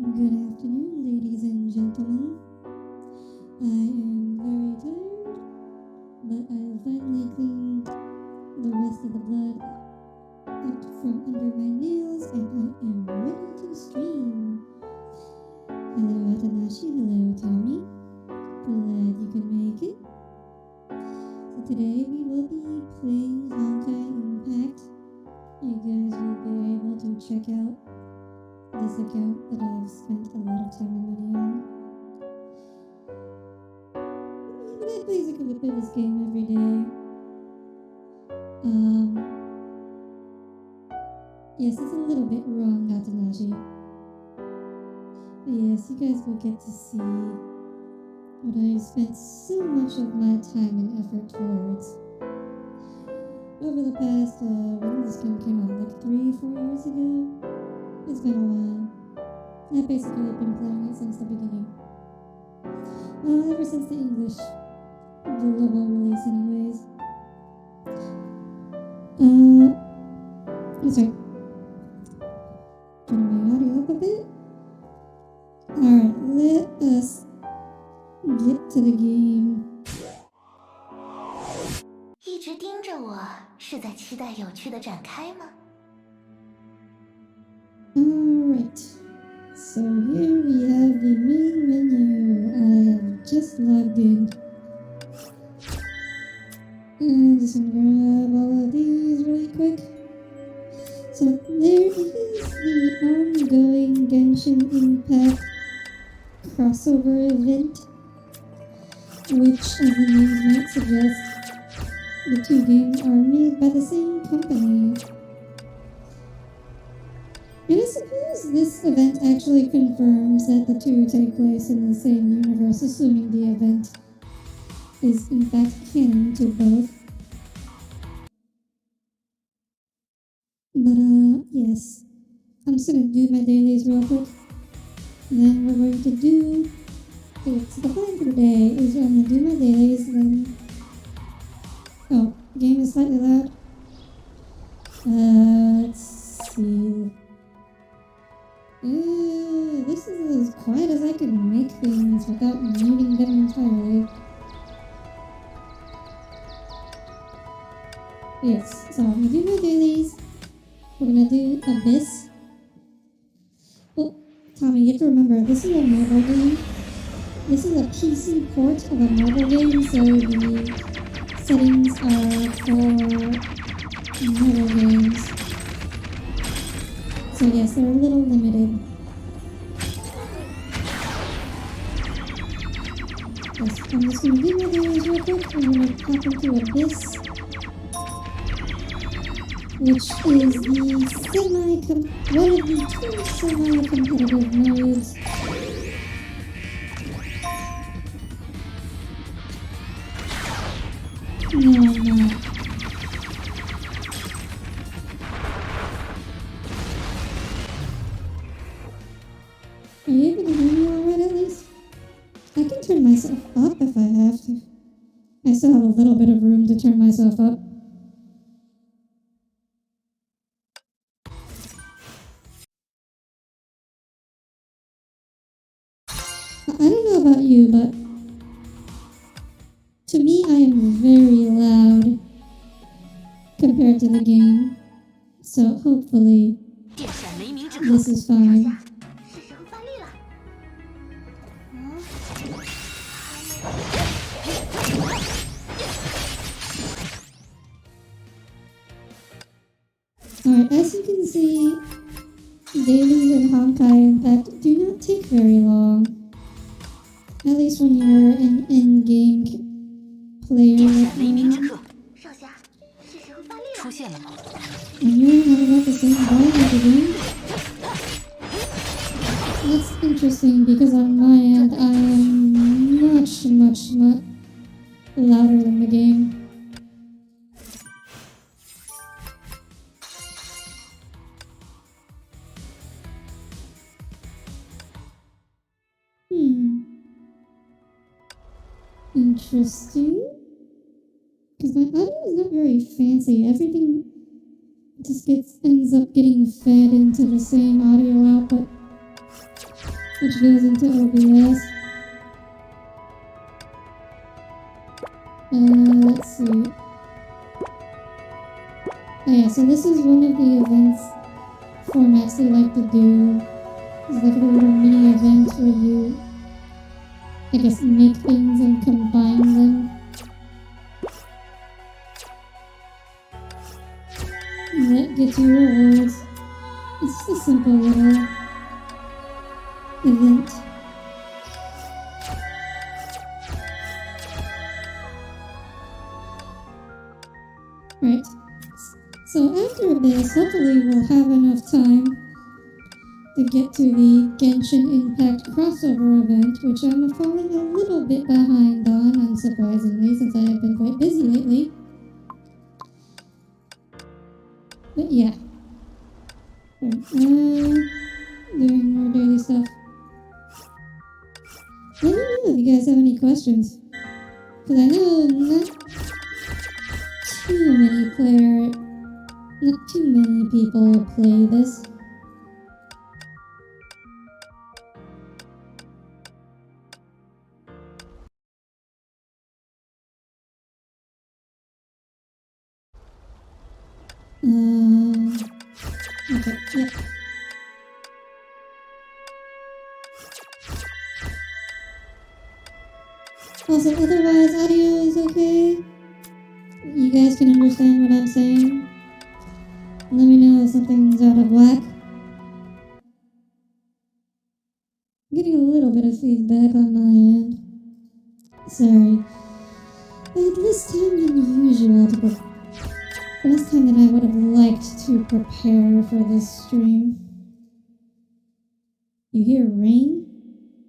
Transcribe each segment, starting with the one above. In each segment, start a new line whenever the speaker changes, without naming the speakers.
Good afternoon, ladies and gentlemen. I am very tired, but I have finally cleaned the rest of the blood out from under my nails and I am ready to stream. Hello Atanashi, hello Tommy. Glad you can make it. So today we will be playing Honkai Impact. You guys will be able to check out this account that I've spent a lot of time and money on. But I basically play this game every day. Yes, it's a little bit wrong, Atanashi. But yes, you guys will get to see what I've spent so much of my time and effort towards. Over the past, when this game came out, like 3-4 years ago? It's been a while. I've basically been playing it since the beginning. Ever since the English global release anyways. Sorry. Turn my audio up a bit. Alright, let us get to the game.
一直盯着我，是在期待有趣的展开吗？
Alright, so here we have the main menu. I have just logged in. I'm just gonna grab all of these really quick. So there is the ongoing Genshin Impact crossover event, which, as the name might suggest, the two games are made by the same company. And I suppose this event actually confirms that the two take place in the same universe, assuming the event is in fact canon to both. But yes, I'm just gonna do my dailies real quick. Then we're going to do, it's the plan for today is I'm gonna do my dailies, then, oh, game is slightly loud. Let's see. This is as quiet as I can make things without muting them entirely. Yes, so I'm gonna do my dailies. We're gonna do Abyss. Well, Tommy, you have to remember, this is a mobile game. This is a PC port of a mobile game, so the settings are for mobile games. So yes, they're a little limited. Yes, I'm just going to do my dailies real quick. I'm going to pop into Abyss, which is one of the two semi-competitive modes. No, I'm not. Are you able to hear me alright at least? I can turn myself up if I have to. I still have a little bit of room to turn myself up. I don't know about you, but to me I am very loud compared to the game. So hopefully this is fine. Alright, as you can see, dailies in Honkai Impact do not take very long. At least when you're an in-game player like me. And you're not about the same volume of the game. That's interesting because on my end I am much louder than the game. Interesting. Because my audio is not very fancy. Everything just ends up getting fed into the same audio output. which goes into OBS. Let's see. Oh yeah, so this is one of the events formats they like to do. It's like a little mini event where you, I guess, make things and combine them. And that gets you rewards. It's just a simple little event. Right. So after this, hopefully we'll have enough time to get to the Genshin Impact crossover event, which I'm falling a little bit behind on, unsurprisingly, since I have been quite busy lately. But yeah. Doing more daily stuff. Let me know if you guys have any questions. Because I know not too many people play this. Okay, yeah. Also, otherwise, audio is okay. You guys can understand what I'm saying. Let me know if something's out of whack. I'm getting a little bit of feedback on my end. Sorry. I had less time than usual less time than I would have liked to prepare for this stream. You hear rain?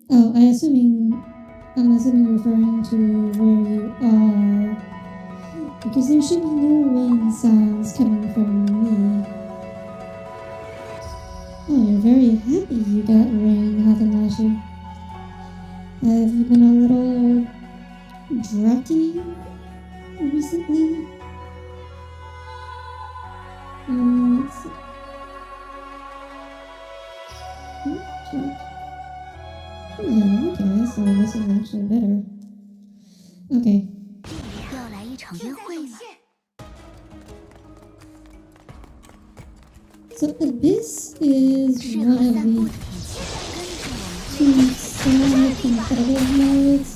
Oh, I'm assuming you're referring to where you are. Because there should be no rain sounds coming from me. Oh, you're very happy you got rain, Hatanashi. Have you been a little droughty recently? Let's see. Oh, okay, so this is actually better. Okay. So Abyss is one of the two semi-competitive modes.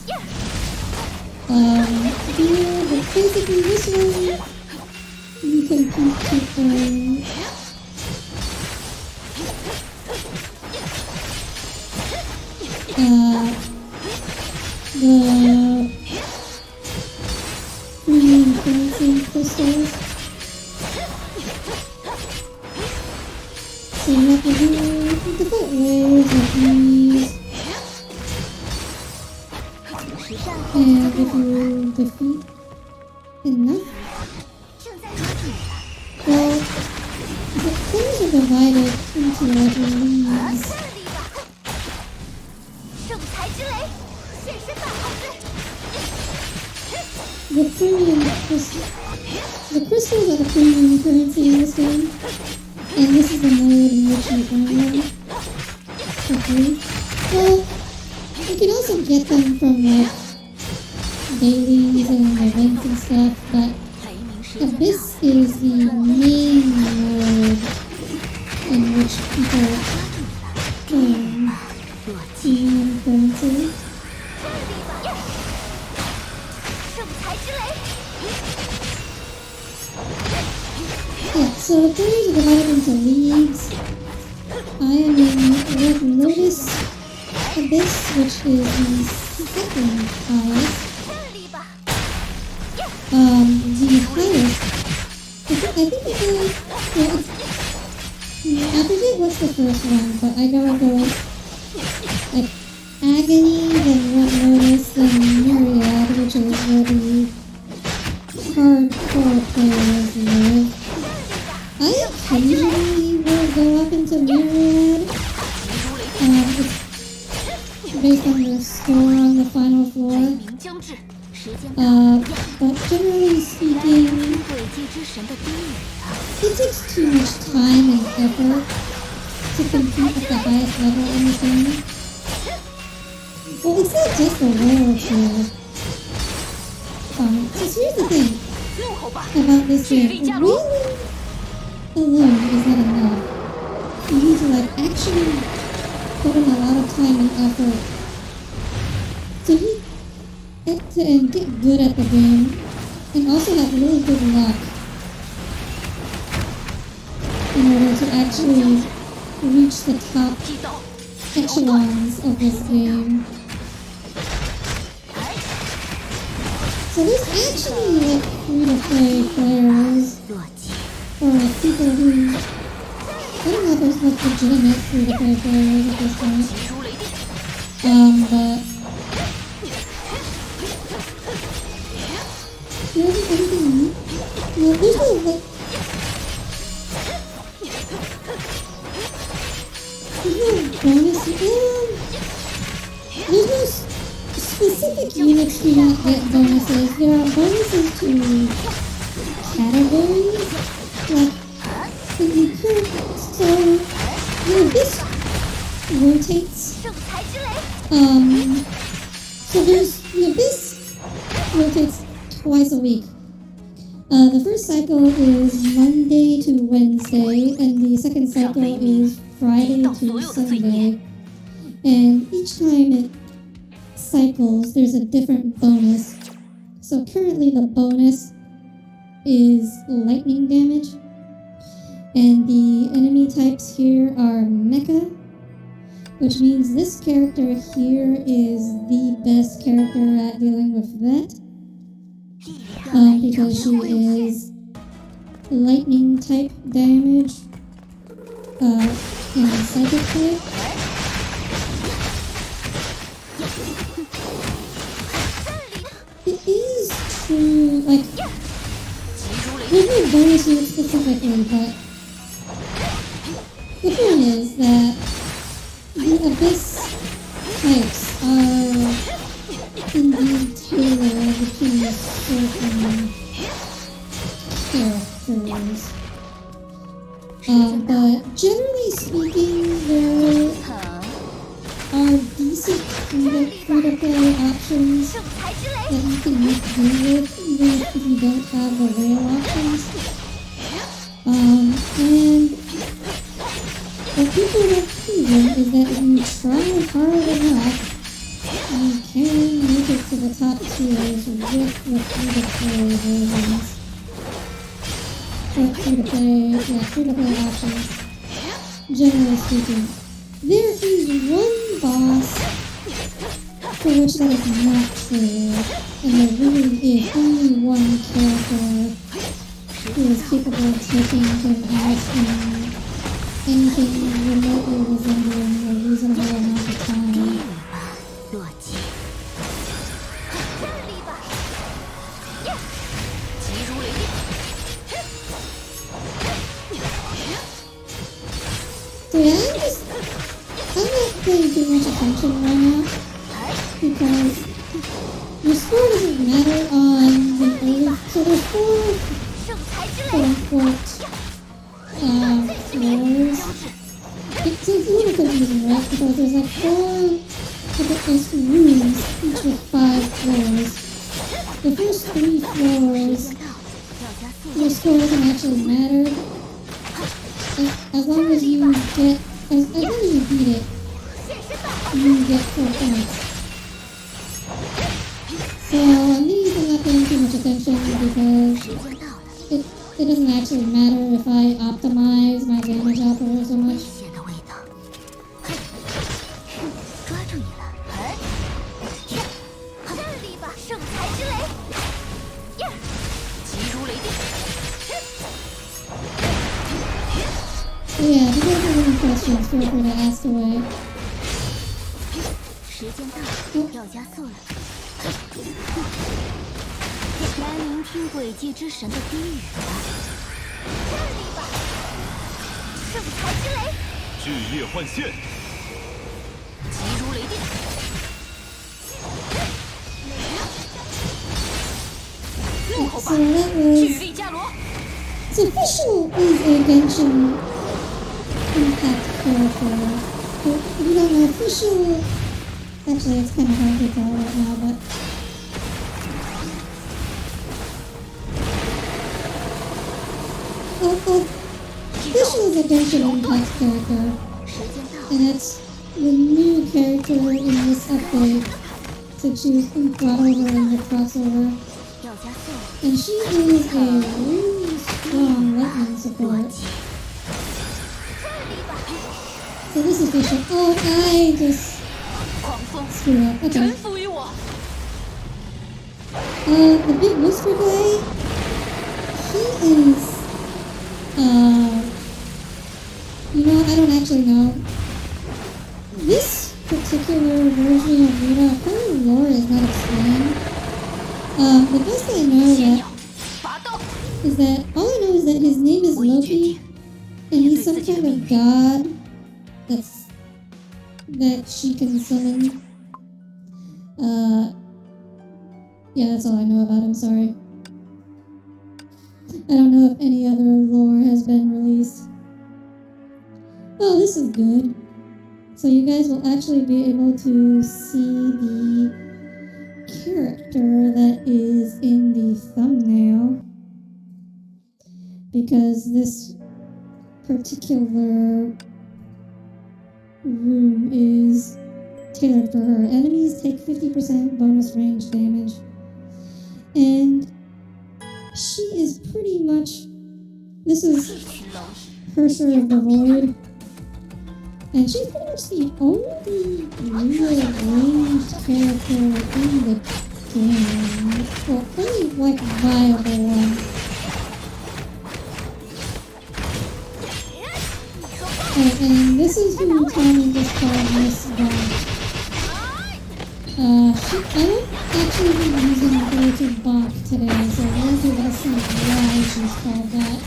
Yeah, but basically this one, you compete to earn the premium currency crystals. So you have to do different ways of these. And if you defeat enough, well, the things are divided into like leagues. The crystals are the premium currency in this game, and this is the mode in which you earn them for free. Well, you can also get them from like dailies and events and stuff, but Abyss is the main mode in which people earn premium currency. Yeah, so the players are divided into leagues. I am in Red Lotus Abyss, which is the second highest. The highest. I think I forget what's the first one, but I go into like Agony, then Red Lotus, then Myriad, which is where the hardcore players live. I occasionally will go up into Myriad. It's based on the score on the final floor. But generally speaking, it takes too much time and effort to compete at the highest level in the game. Well, it's not just a rare field. Because here's the thing about this game. Really alone is not enough. You need to like actually put in a lot of time and effort and get good at the game, and also have really good luck in order to actually reach the top echelons of this game. So there's actually like free-to-play players, or like people who, I don't know if there's like legitimate free-to-play players at this point. But there isn't anything new. Well, there's no like, there's no bonus. There's no specific units do not get bonuses. There are bonuses to categories, like in the current, so the abyss rotates. So there's the abyss rotates twice a week. The first cycle is Monday to Wednesday, and the second cycle is Friday to Sunday. And each time it cycles, there's a different bonus. So currently the bonus is lightning damage, and the enemy types here are mecha, which means this character here is the best character at dealing with that, because she is lightning type damage and psychic type. It is true, like, there's no bonus unit specifically, but the point is that the abyss types are indeed tailored to certain characters. But generally speaking, there are decent free-to-play options that you can make do with, even if you don't have the rail options. And what people have proven is that if you try hard enough, you can make it to the top tiers with the free-to-play versions. Free-to-play options, generally speaking. There is one boss for which that is not true, and there really is only one character who is capable of taking him out in anything remotely resembling a reasonable amount of time. So yeah, I'm not paying too much attention right now, because your score doesn't matter on the early, so there's 4 quote-unquote floors. It's a little confusing, right? Because there's like 4 different rooms, each with 5 floors. The first 3 floors, your score doesn't actually matter. As long as you get, as long as you beat it, you get 4 points. So on these I'm not paying too much attention because it doesn't actually matter if I optimize my damage output so much. So yeah, if you guys have any questions, feel free to ask away.
时间到了，要加速了。来聆听轨迹之神的低语吧。这里吧，圣才之雷，
巨夜幻现，
急如雷电。怒吼吧，巨力伽罗。
So Fischl is a Genshin impact character. But you don't know, Fischl Actually, it's kind of hard to tell right now, but... This is a Genshin Impact character, and it's the new character in this update to choose brought over in the crossover. And she is a really strong lightning support. So this is for sure. Oh, I just screwed up. Okay. The big whisper guy, he is, you know, I don't actually know. This particular version of Rita, her lore is not explained. The best I know is that all I know is that his name is Loki, and he's some kind of god that she can summon. Yeah, that's all I know about him. Sorry. I don't know if any other lore has been released. Oh, this is good. So you guys will actually be able to see the character that is in the thumbnail, because this particular room is tailored for her. Enemies take 50% bonus range damage, and she is pretty much, this is Cursor of the Void, and she's pretty much the only real ranged character in the game. Well, only like viable one. And this is who Tommy just called Miss Bond. I don't actually be using her to bonk today, so we'll be able to see why she's called that.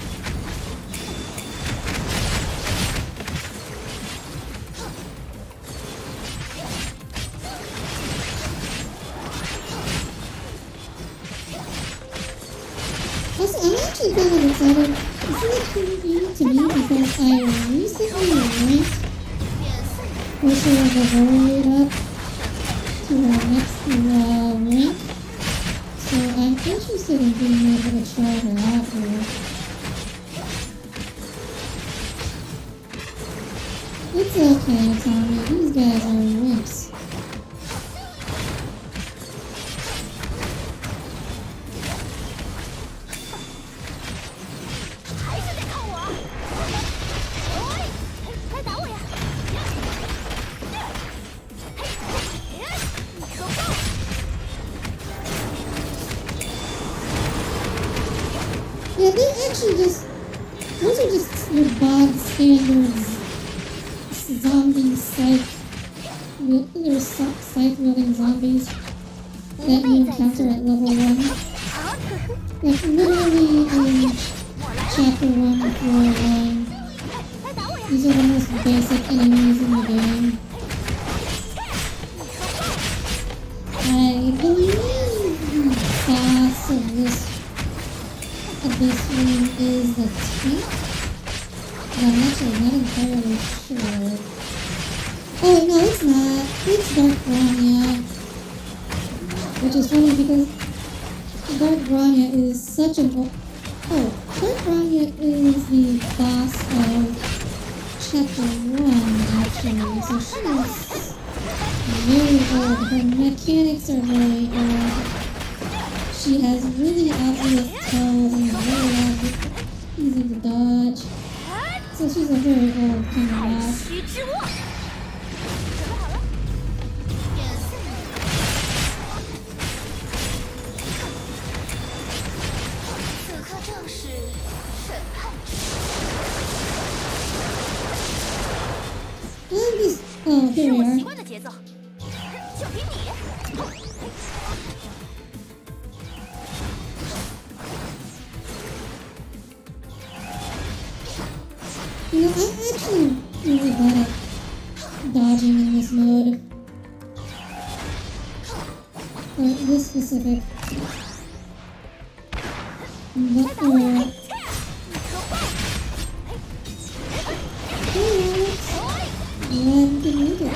Also, I'm actually kind of excited. It's really cool to me because I recently ranked Cursor of the Void up to our next rank. So I'm interested in being able to try her out here. It's okay, Tommy. These guys are wimps. Yeah, they're actually just, those are just your bog standards zombie scythe wielding zombies that you encounter at level 1. Like literally in chapter 1 floor 1. These are the most basic enemies in the game. I believe the boss of this room is the tank, but I'm actually not entirely sure. Oh, no, it's not. It's Dark Grania. Which is funny because Dark Grania is such an old... Oh, Dark Grania is the boss of chapter 1, actually. So she's very old. Her mechanics are very old. She has really obvious tells and very easy to dodge. So she's a very old kind of boss. Oh, here we are. You know, I'm actually really bad at dodging in this mode. Or this specific. But, glad we can make it.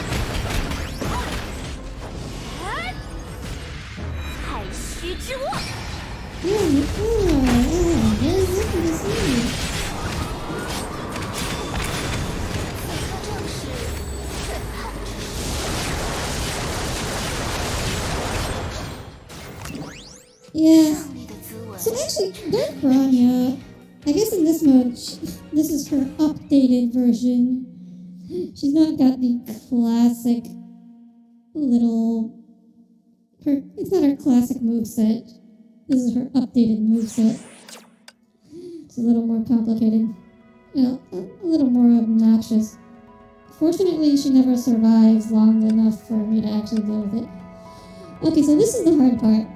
Okay, Dark Rania. I guess in this mode, this is her updated version. She's not got the classic little. It's not her classic moveset. This is her updated moveset. It's a little more complicated. You know, a little more obnoxious. Fortunately, she never survives long enough for me to actually deal with it. Okay, so this is the hard part.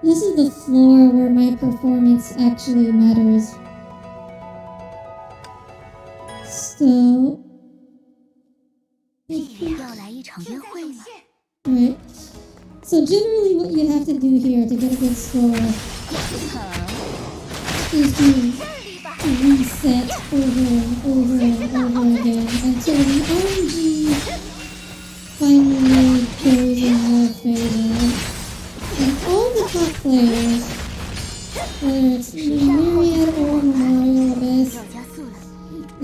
This is the floor where my performance actually matters. So... Right. So generally what you have to do here to get a good score is to reset over and over and over again until the RNG finally goes in your favor. And all the top players, whether it's Myriad or Memorial Abyss,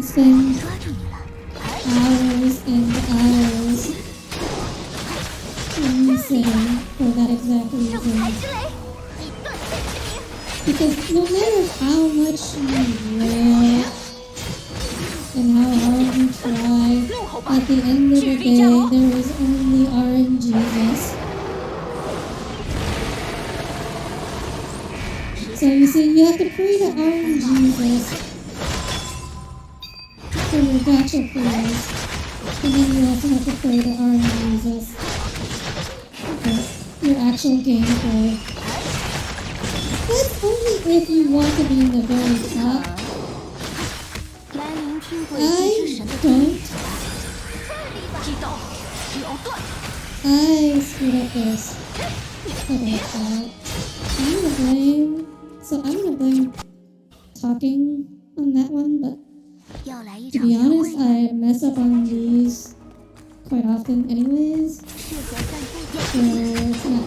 spend hours and hours resetting for that exact reason. Because no matter how much you rail and how hard you try, at the end of the day, there is only RNG. So you see, you have to pray to RNG for your gacha players, and then you also have to pray to RNG for your actual gameplay. That's only if you want to be in the very top. I screwed up this. Okay, I'm gonna blame talking on that one, but to be honest, I mess up on these quite often anyways. So it's not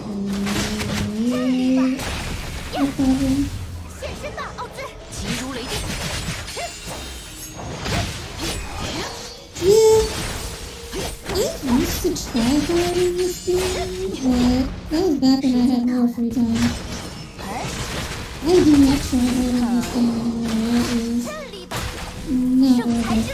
really a problem. Yeah, I used to try hard in this game, but that was back when I had more free time. I do not try hard in this game anymore. It is not worth it.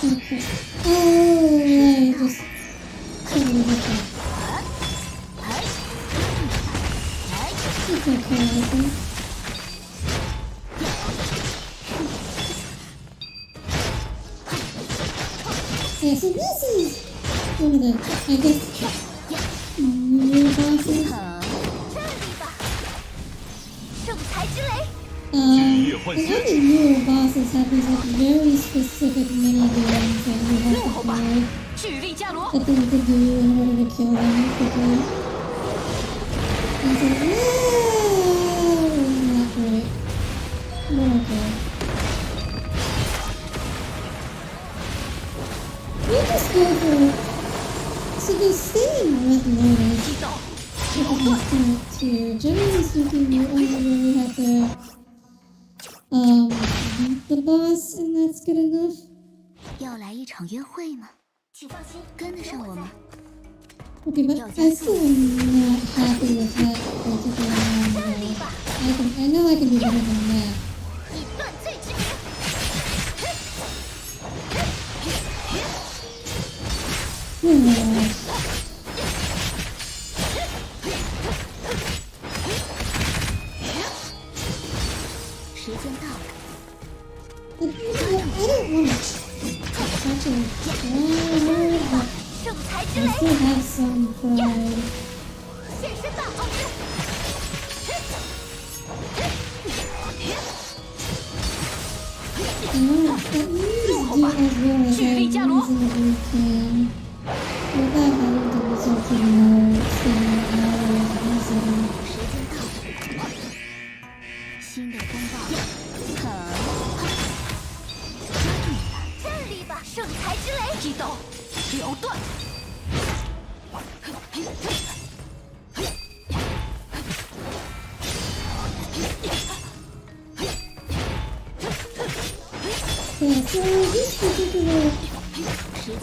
Okay. Oh, I just totally hit that. It's okay, I think. Yeah, so this is one of the, I guess, newer bosses. A lot of newer bosses have these like very specific mini games that you have to play that you can do in order to kill them quickly. And so, not great. Not okay. You just go for, so they stay in Red Lotus with the current tier. Generally speaking, you only really have to beat the boss, and that's good enough. Okay, but I still am not happy with that particular one. I know I can do better than that. I don't want to actually try hard, but I still have some pride. And I want to at least do as well as I reasonably can without having to resort to more spending hours resetting. So this particular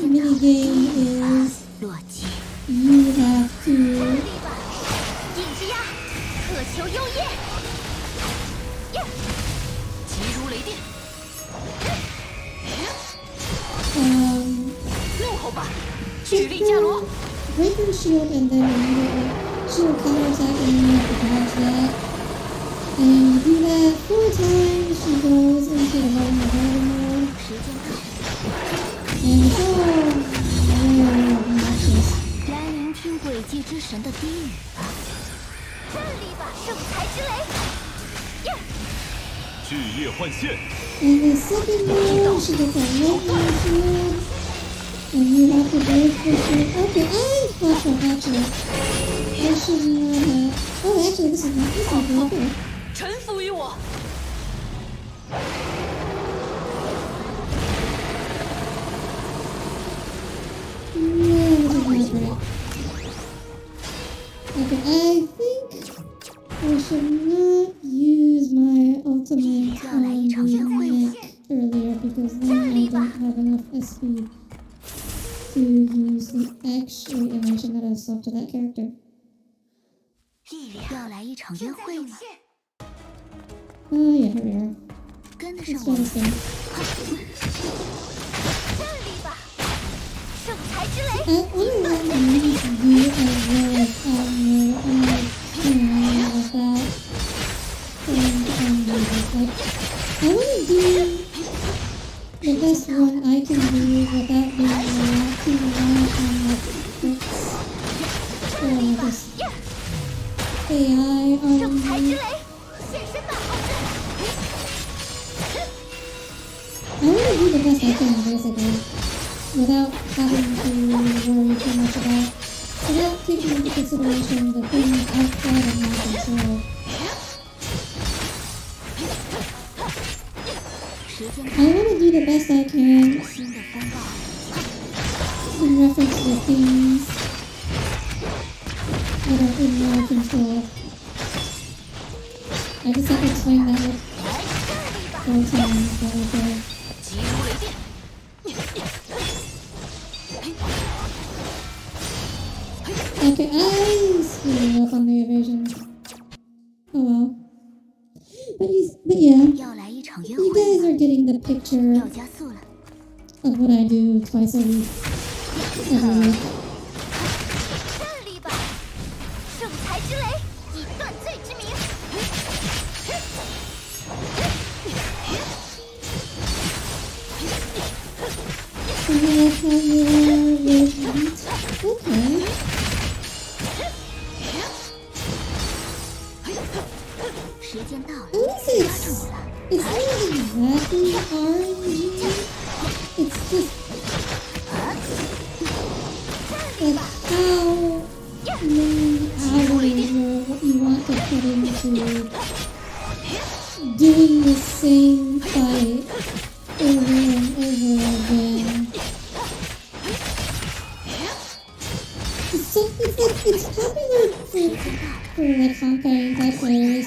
mini game is
洛基，
you have to
影之鸦，渴求幽夜，急如雷电，怒吼吧，巨力伽罗，
break your shield and then immediately shield counterattack and then you have to dodge that. And you do that 4 times, she goes into the Modern Dragon mode.
时间到，
And it's all very obnoxious.
来聆听诡计之神的低语吧。这里吧，圣才之雷，
巨夜幻现，
And the second move, she gets a lightning shield. And you have to break the shield. Okay, I fucked up actually. I should not have. Oh, actually, this is really cool.
臣服于我。
Yeah, this is not great. Okay, I think I should not use my ultimate on the neck earlier because then I don't have enough SP to use the actual animation that I swapped to that character.
要来一场约会吗？
Oh yeah, here we are.
跟得上
Let's
我
try
吗
this game.
这里吧，圣才之雷。
I wonder what I need to do as well as armor and like that. And do this. Like, I want to do the best one I can do without being too reliant on like tricks or this AI
圣才之
armor.
雷，现身吧，好人。
I want to do the best I can basically without having to worry too much without taking into consideration the things outside of my control.
时间
I want to do the best I can
新的风暴，
in reference to things that are in my control. I just have to explain that like 4 times, but okay.
急如雷电。
Okay, I screwed up on the evasion. Oh well. But yeah,
要来一场约
you
会
guys
吗？
are getting the picture
要加速了。
of what I do twice a week. Every week.
这里吧，圣才之雷，以断罪之名。
I love how you are with beat. Okay.
时间到了，
At least
抓住你了。
it's not exactly RNG. It's just like how many hours or what you want to put into doing the same fight over and over again. It's popular for like Honkai type players,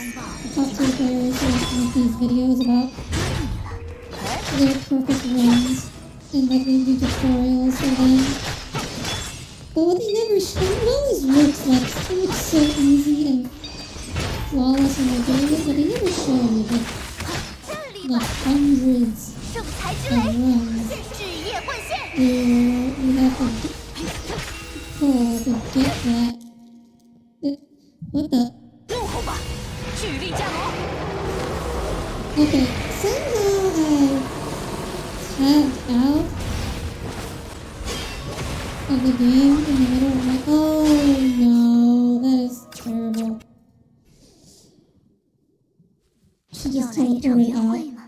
top tier players who make these videos about their perfect runs and like they do tutorials for them. But what they never show, it always looks like it looks so easy and flawless when they're doing it, but they never show you the hundreds
圣才之
of
雷，
runs
巨夜幻现。
where you have to pull to get that. What the?
怒吼吧，巨力伽罗。
Okay, somehow I tapped out of the game in the middle. I'm like, oh no, that is terrible. She
要
just
来一场约
teleported
会
out.
吗？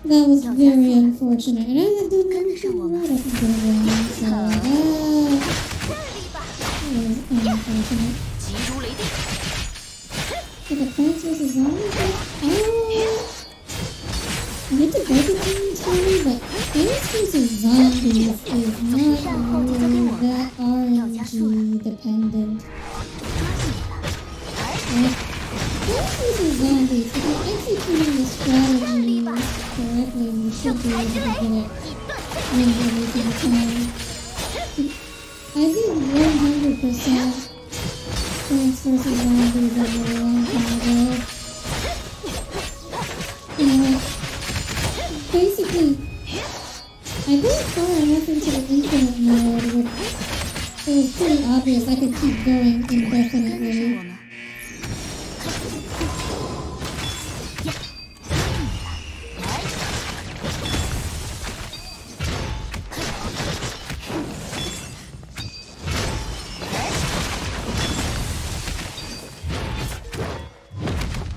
That was very unfortunate. And I had done everything right up until then, so that
这里吧，
was unfortunate.
急如雷电。
So the Plants vs. Zombies, I hate to break it to you, Tommy, but Plants vs. Zombies is not really that RNG dependent.
抓住你了，
Like, versus zombies, if you're executing the strategy correctly, you should be able to get it win every single time. I did 100% Plants vs. Zombies a really long time ago. And basically, I got far enough into the infinite mode where it was pretty obvious I could keep going indefinitely.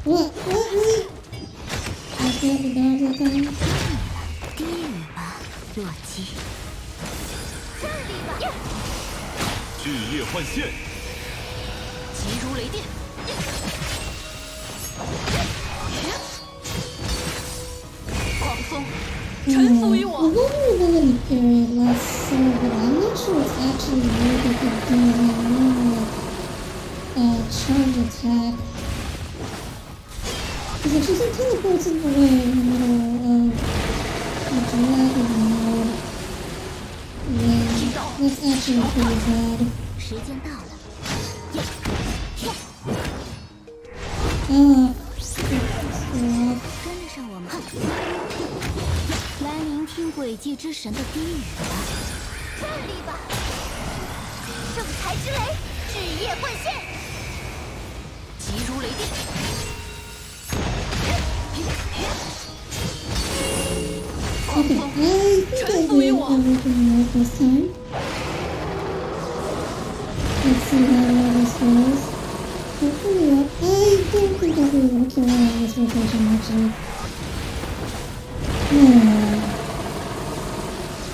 What? Really? I failed the dodge that time?
低语吧，洛基。
巨叶换线，
急如雷电。狂风，臣服于我。
The vulnerability period lasts so good. I'm not sure it's actually worth it to do a normal charge attack. Because if she teleports in the way in the middle of the dragon mode, then that's actually pretty bad.
时间到了。跟得上我们。来聆听轨迹之神的低语吧。这里吧，圣才之雷，巨叶换线，急如雷电。
Okay, I think I did everything right this time. Let's see how well this goes. Hopefully, I don't think I'll be able to kill her on this rotation, actually.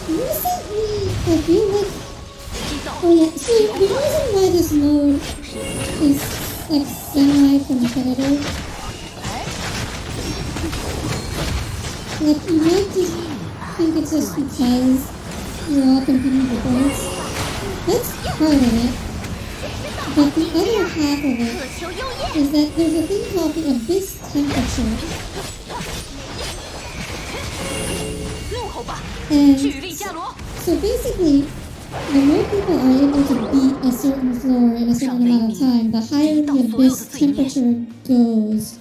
Recently, I feel like... Oh yeah, so the reason why this mode is like semi-competitive, like you might just think it's just because you're all competing for points. That's part of it. But the other half of it is that there's a thing called the abyss temperature. And so basically, the more people are able to beat a certain floor in a certain amount of time, the higher the abyss temperature goes.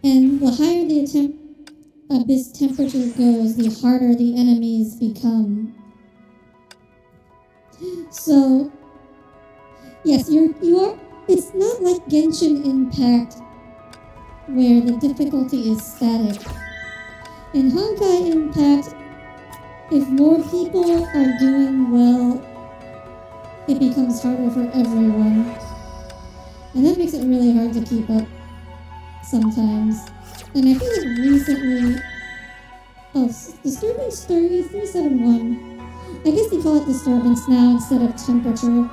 And the higher the abyss temperature goes, the harder the enemies become. So, yes, you are. It's not like Genshin Impact, where the difficulty is static. In Honkai Impact, if more people are doing well, it becomes harder for everyone. And that makes it really hard to keep up sometimes. And I feel like recently... Oh, Disturbance 371. I guess they call it Disturbance now instead of Temperature.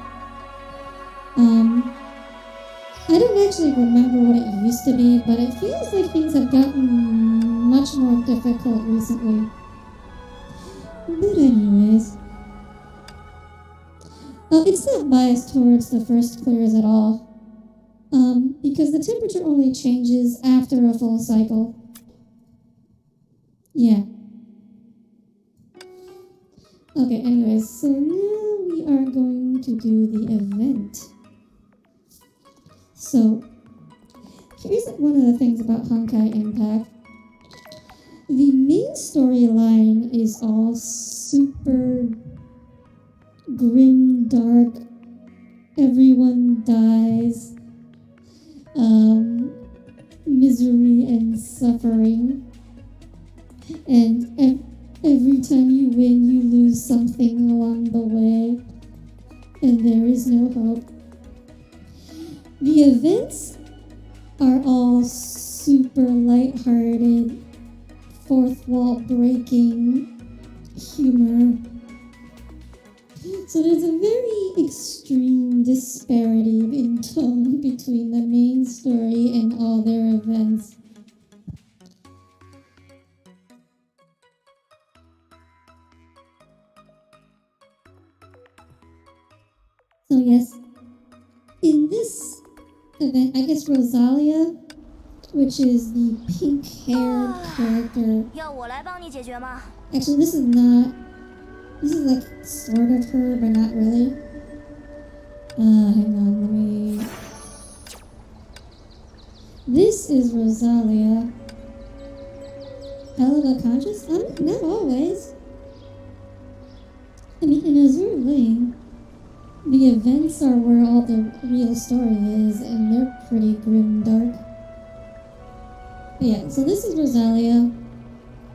I don't actually remember what it used to be, but it feels like things have gotten much more difficult recently. But anyways... it's not biased towards the first clears at all. Because the temperature only changes after a full cycle. Yeah. Okay, anyways, so now we are going to do the event. So, here's one of the things about Honkai Impact. The main storyline is all super grim, dark, everyone dies, misery and suffering, and every time you win you lose something along the way, and there is no hope. The events are all super lighthearted, fourth wall breaking humor. So there's a very extreme disparity in tone between the main story and all their events. So yes, in this event. I guess Rosalia, which is the pink-haired character.
要我来帮你解决吗？
Actually, this is not. This is like sort of her, but not really. Hang on, let me. This is Rosalia. Hell of a conscious? Not always. I mean, in a sort of way, the events are where all the real story is, and they're pretty grim dark. But yeah, so this is Rosalia.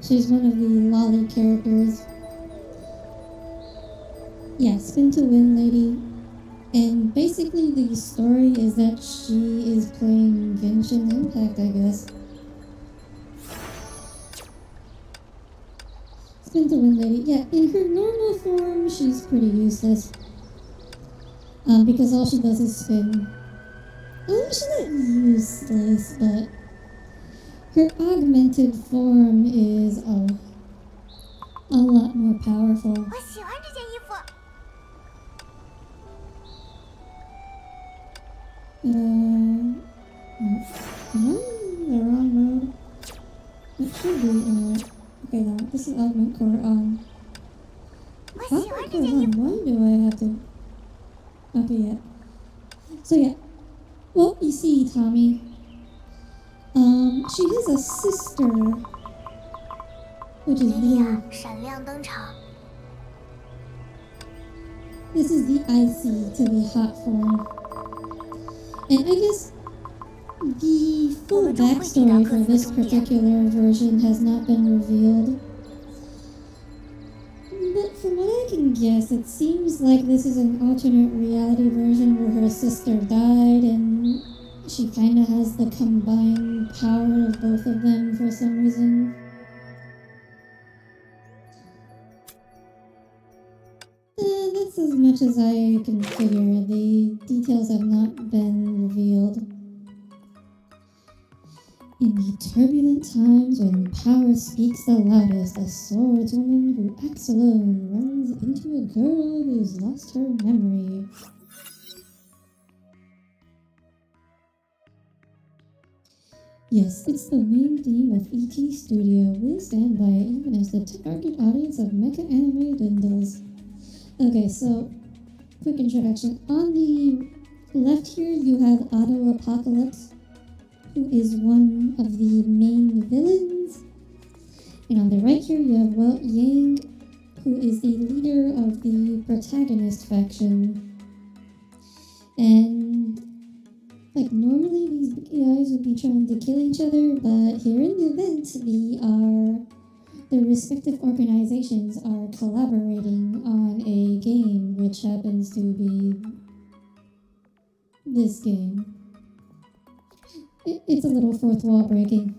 She's one of the lolly characters. Yeah, spin to win lady. And basically the story is that she is playing Genshin Impact, I guess. Spin to win lady. Yeah, in her normal form, she's pretty useless. Because all she does is spin. Oh, she's not useless, but her augmented form is a lot more powerful.
我喜欢这件衣服。
Am I in the wrong mode? It should be, okay, now, this is augment core on.
我喜欢
Augment
这
core
件衣
on,
服。
why do I have to? Okay, yeah. So yeah, well, you see, Tommy, she has a sister, which is
莉莉
blue.
亚闪亮登场。
This is the icy to the hot form. And I guess the full backstory for this particular version has not been revealed. But from what I can guess, it seems like this is an alternate reality version where her sister died and she kind of has the combined power of both of them for some reason. That's as much as I can figure. The details have not been revealed. In the turbulent times when power speaks the loudest, a swordswoman who acts alone runs into a girl who's lost her memory. Yes, it's the main theme of ET Studio. We'll stand by it even as the target audience of mecha anime dwindles. Okay, so quick introduction. On the left here, you have Auto Apocalypse, who is one of the main villains. And on the right here, you have Welt Yang, who is the leader of the protagonist faction. And, like, normally these guys would be trying to kill each other, but here in the event, the respective organizations are collaborating on a game, which happens to be this game. It's a little fourth wall breaking.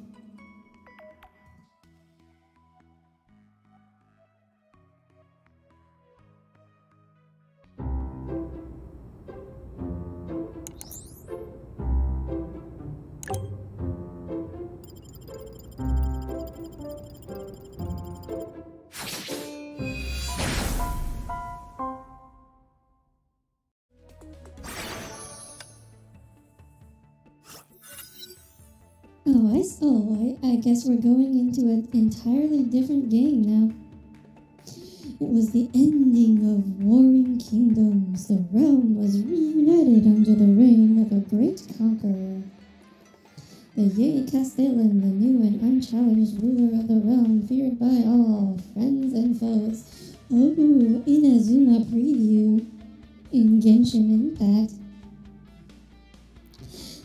I guess we're going into an entirely different game now. It was the ending of warring kingdoms. The realm was reunited under the reign of a great conqueror. The Yei Castellan, the new and unchallenged ruler of the realm, feared by all, friends and foes. Oh, Inazuma preview in Genshin Impact.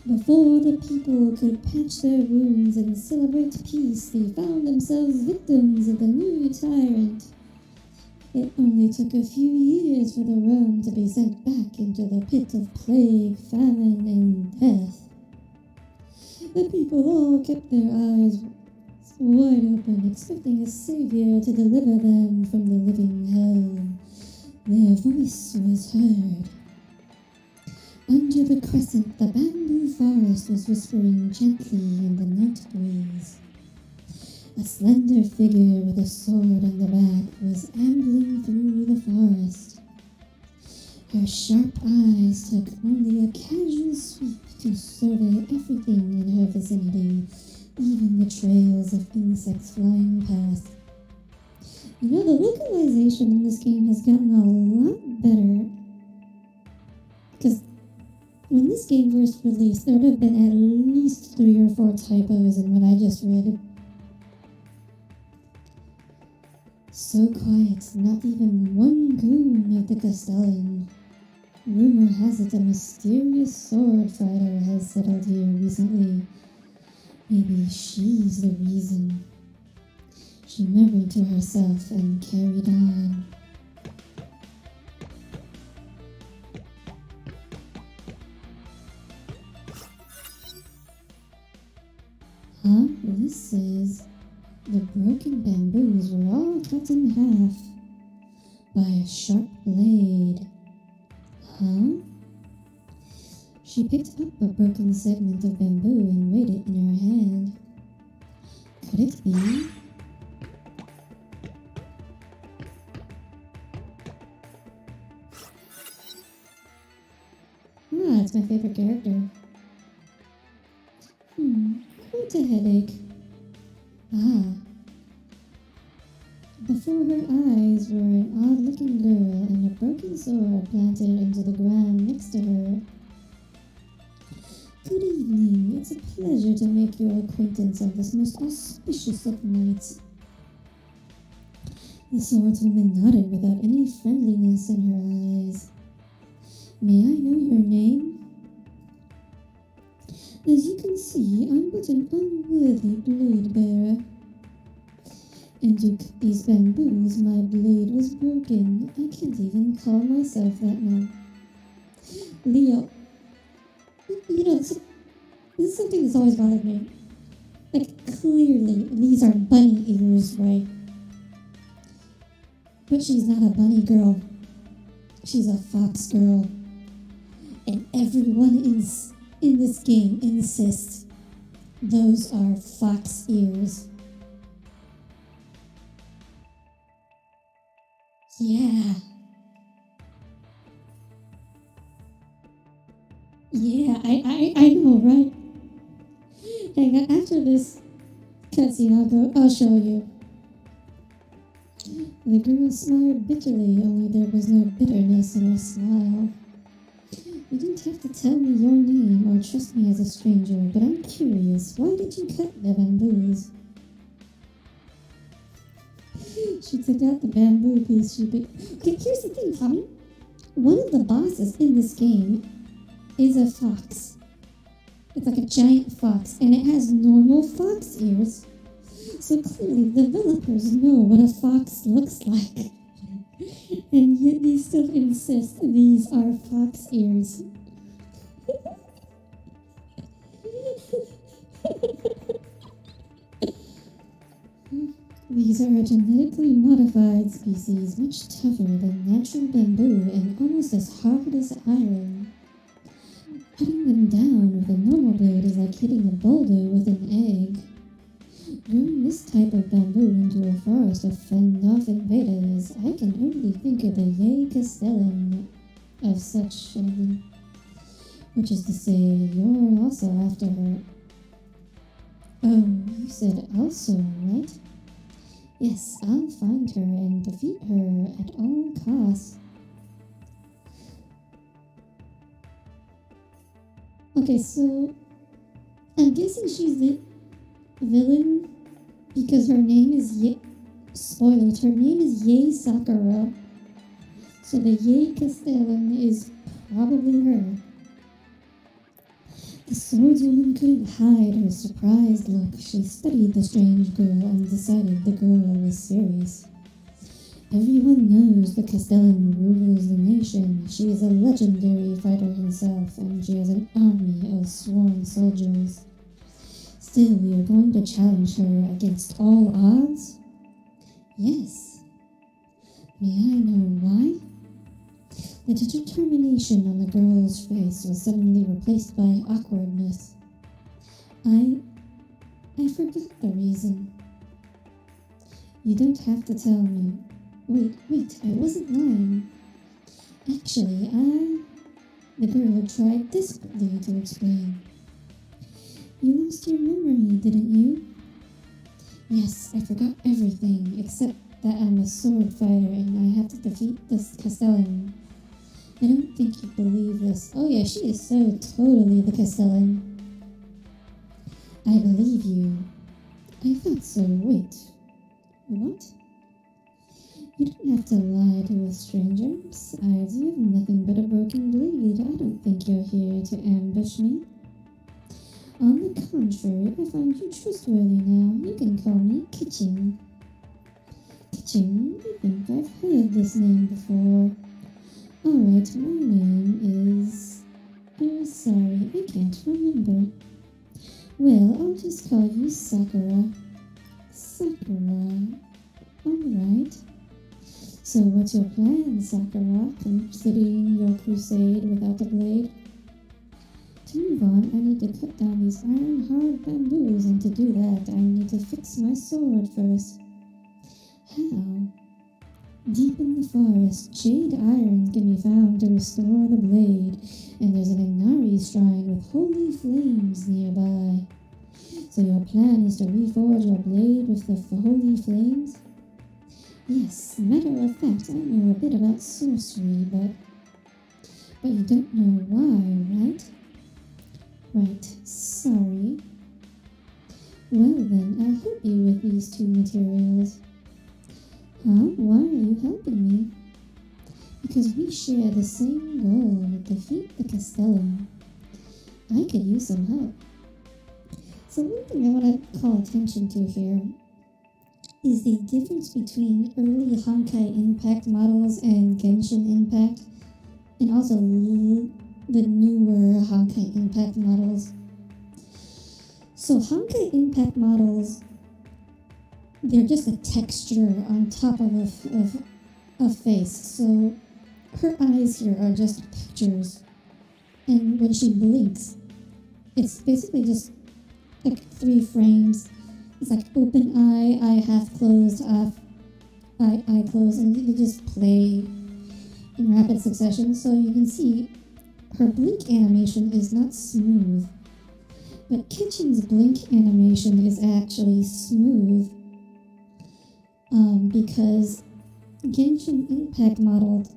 Before the people could patch their wounds and celebrate peace, they found themselves victims of the new tyrant. It only took a few years for the realm to be sent back into the pit of plague, famine, and death. The people all kept their eyes wide open, expecting a savior to deliver them from the living hell. Their voice was heard. Under the crescent, the bamboo forest was whispering gently in the night breeze. A slender figure with a sword on the back was ambling through the forest. Her sharp eyes took only a casual sweep to insects flying past. You know, the localization in this game has gotten a lot better. Because when this game first released, there would have been at least 3 or 4 typos in what I just read. So quiet, not even one goon of the Castellan. Rumor has it a mysterious sword fighter has settled here recently. Maybe she's the reason. She murmured to herself and carried on. Huh? This says the broken bamboos were all cut in half by a sharp blade. Huh? She picked up a broken segment of bamboo and weighed it in her hand. Could it be? Ah, it's my favorite character. Quite a headache. Ah. Before her eyes were an odd-looking girl and a broken sword planted into the ground next to her. Good evening. It's a pleasure to make your acquaintance on this most auspicious of nights. The swordswoman nodded without any friendliness in her eyes. May I know your name? As you can see, I'm but an unworthy blade bearer. And to cut these bamboos, my blade was broken. I can't even call myself that now. Leo, you know, this is something that's always bothered me. Like, clearly, these are bunny ears, right? But she's not a bunny girl. She's a fox girl. And everyone in this game insists those are fox ears. Yeah. Yeah, I know, right? Hang on, after this cutscene, I'll show you. The girl smiled bitterly, only there was no bitterness in her smile. You didn't have to tell me your name or trust me as a stranger, but I'm curious, why did you cut the bamboos? She took out the bamboo piece she picked. Okay, here's the thing, Tommy. One of the bosses in this game is a fox. It's like a giant fox, and it has normal fox ears. So clearly, developers know what a fox looks like. And yet they still insist these are fox ears. These are a genetically modified species, much tougher than natural bamboo and almost as hard as iron. Cutting them down with a normal blade is like hitting a boulder with an egg. Growing this type of bamboo into a forest of fend-off invaders, I can only think of the Yay Castellan of such children. Which is to say, you're also after her. Oh, you said also, right? Yes, I'll find her and defeat her at all costs. Okay, so I'm guessing she's the villain because her name is spoiled. Her name is Yay Sakura. So the Yay Castellan is probably her. The swordswoman couldn't hide her surprised look. She studied the strange girl and decided the girl was serious. Everyone knows the Castellan rules the nation. She is a legendary fighter herself, and she has an army of sworn soldiers. Still, we are going to challenge her against all odds? Yes. May I know why? The determination on the girl's face was suddenly replaced by awkwardness. I forgot the reason. You don't have to tell me. Wait, I wasn't lying. Actually, the girl tried desperately to explain. You lost your memory, didn't you? Yes, I forgot everything except that I'm a sword fighter and I have to defeat this Castellan. I don't think you believe this. Oh yeah, she is so totally the Castellan. I believe you. I thought so. Wait. What? You don't have to lie to a stranger. Besides, you have nothing but a broken blade. I don't think you're here to ambush me. On the contrary, I find you trustworthy now. You can call me Kitchen. Kitchen? I think I've heard this name before. Alright, my name is... Oh, sorry, I can't remember. Well, I'll just call you Sakura. Sakura. Alright. So what's your plan, Sakura, considering your crusade without a blade? To move on, I need to cut down these iron-hard bamboos, and to do that, I need to fix my sword first. How? Deep in the forest, jade iron can be found to restore the blade, and there's an Inari shrine with holy flames nearby. So your plan is to reforge your blade with the holy flames? Yes, matter of fact, I know a bit about sorcery, but you don't know why, right? Right, sorry. Well then, I'll help you with these two materials. Huh? Why are you helping me? Because we share the same goal, defeat the Castellan. I could use some help. So one thing I want to call attention to here is the difference between early Honkai Impact models and Genshin Impact, and also the newer Honkai Impact models. So Honkai Impact models, they're just a texture on top of a face. So her eyes here are just pictures, and when she blinks, it's basically just like 3 frames. It's like open eye half closed, eye closed, and they just play in rapid succession. So you can see her blink animation is not smooth, but Kitchen's blink animation is actually smooth, because Genshin Impact modeled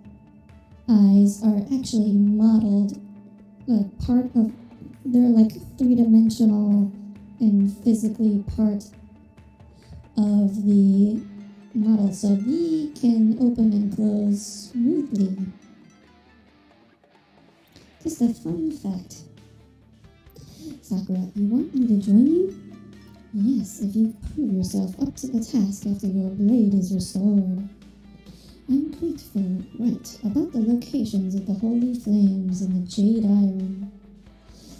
eyes are actually modeled part of, they're like 3-dimensional and physically part of the model, so we can open and close smoothly. Just a fun fact. Sakura, you want me to join you? Yes, if you prove yourself up to the task after your blade is restored. I'm grateful. Right, about the locations of the holy flames and the jade iron.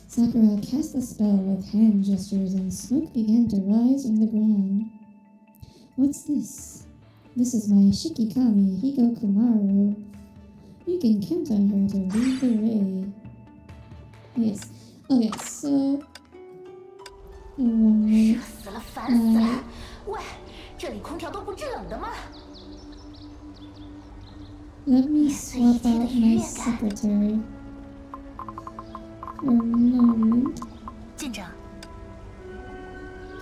Sakura cast a spell with hand gestures and smoke began to rise from the ground. What's this? This is my Shikikami Higokumaru. You can count on her to lead the way. Yes. Okay, so...
热死了，烦死了！喂，这里空调都不制冷的吗？
Let me swap out my secretary for a moment.
舰长，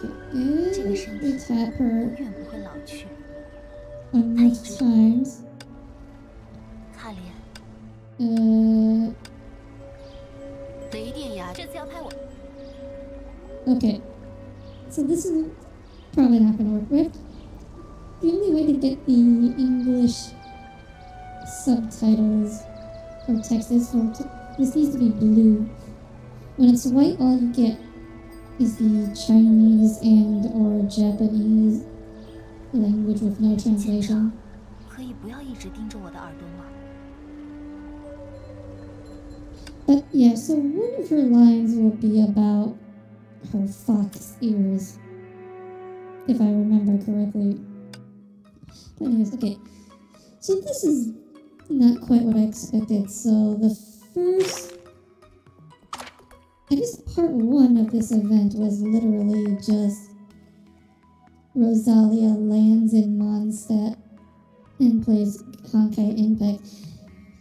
Okay,
这个身
we
体
tap
永
her
远不会老去。
enough times.
卡莲， 雷电呀，这次要拍我。
Okay, so this is probably not gonna work, right? The only way to get the English subtitles or text is this needs to be blue. When it's white, all you get is the Chinese and or Japanese language with no translation.
可以不要一直盯着我的耳朵吗？
But yeah, so one of her lines will be about her fox ears, if I remember correctly. But anyways, okay. So this is not quite what I expected. So the first, I guess part 1 of this event was literally just Rosalia lands in Mondstadt and plays Honkai Impact.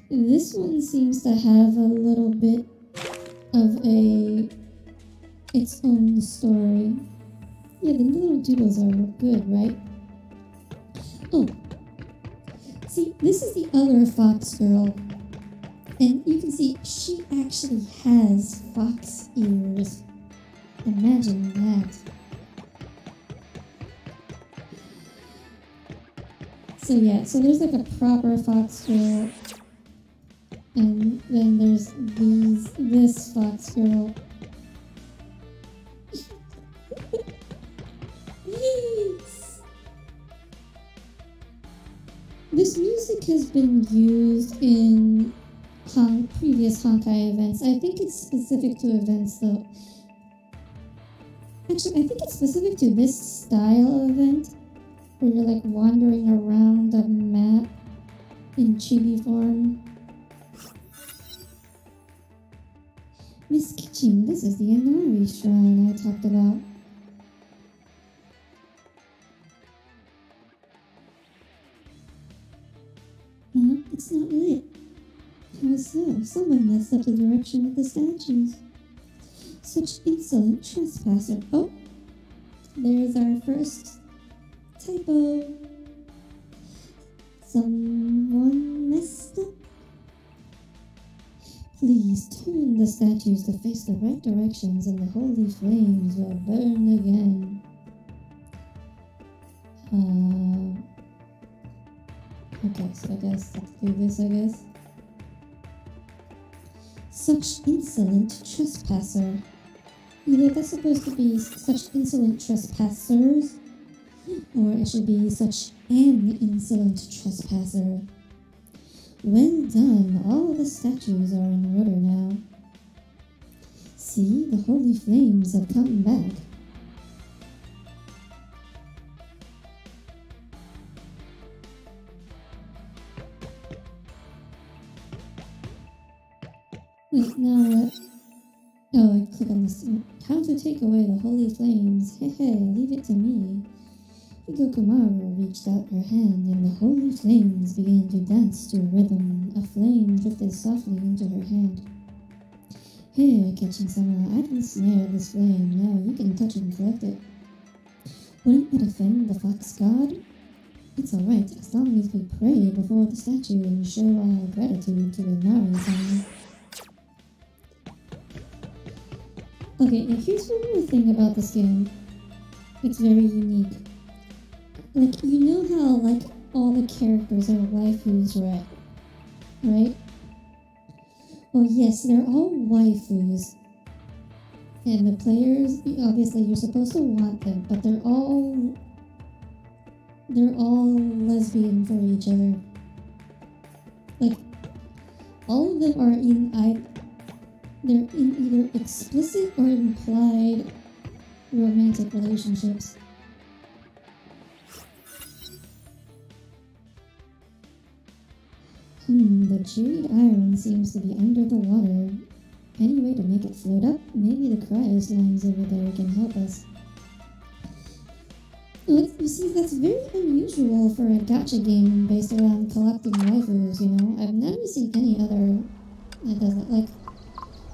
This one seems to have a little bit of its own story. Yeah, the little doodles are good, right? Oh, see, this is the other fox girl. And you can see she actually has fox ears. Imagine that. So yeah, so there's like a proper fox girl. And then there's this fox girl. This music has been used in previous Honkai events. I think it's specific to events though. Actually, I think it's specific to this style of event where you're like wandering around the map in chibi form. Miss Kitchen, this is the Inari shrine I talked about. It's not lit. How so? Someone messed up the direction of the statues. Such insolent trespasser. Oh, there's our first typo. Someone messed up. Please turn the statues to face the right directions and the holy flames will burn again. Okay, so I guess let's do this, I guess. Such insolent trespasser. Either that's supposed to be such insolent trespassers, or it should be such an insolent trespasser. Well done, all the statues are in order now. See, the holy flames have come back. Wait, now what? Oh, I click on this. How to take away the holy flames? Hehe, leave it to me. Hikokumaru reached out her hand and the holy flames began to dance to a rhythm. A flame drifted softly into her hand. Here, Kenshin-sama, I can snare this flame. Now you can touch and collect it. Wouldn't that offend the fox god? It's alright, as long as we pray before the statue and show our gratitude to the Nari-sama. Okay, now here's one more thing about this game. It's very unique. Like, you know how, like, all the characters are waifus, right? Well, yes, they're all waifus. And the players, obviously, you're supposed to want them, but they're all lesbian for each other. Like, all of them are they're in either explicit or implied romantic relationships. The jade iron seems to be under the water. Any way to make it float up? Maybe the cryo slimes over there can help us. Well, you see, that's very unusual for a gacha game based around collecting waifus, you know? I've never seen any other that does it. Like,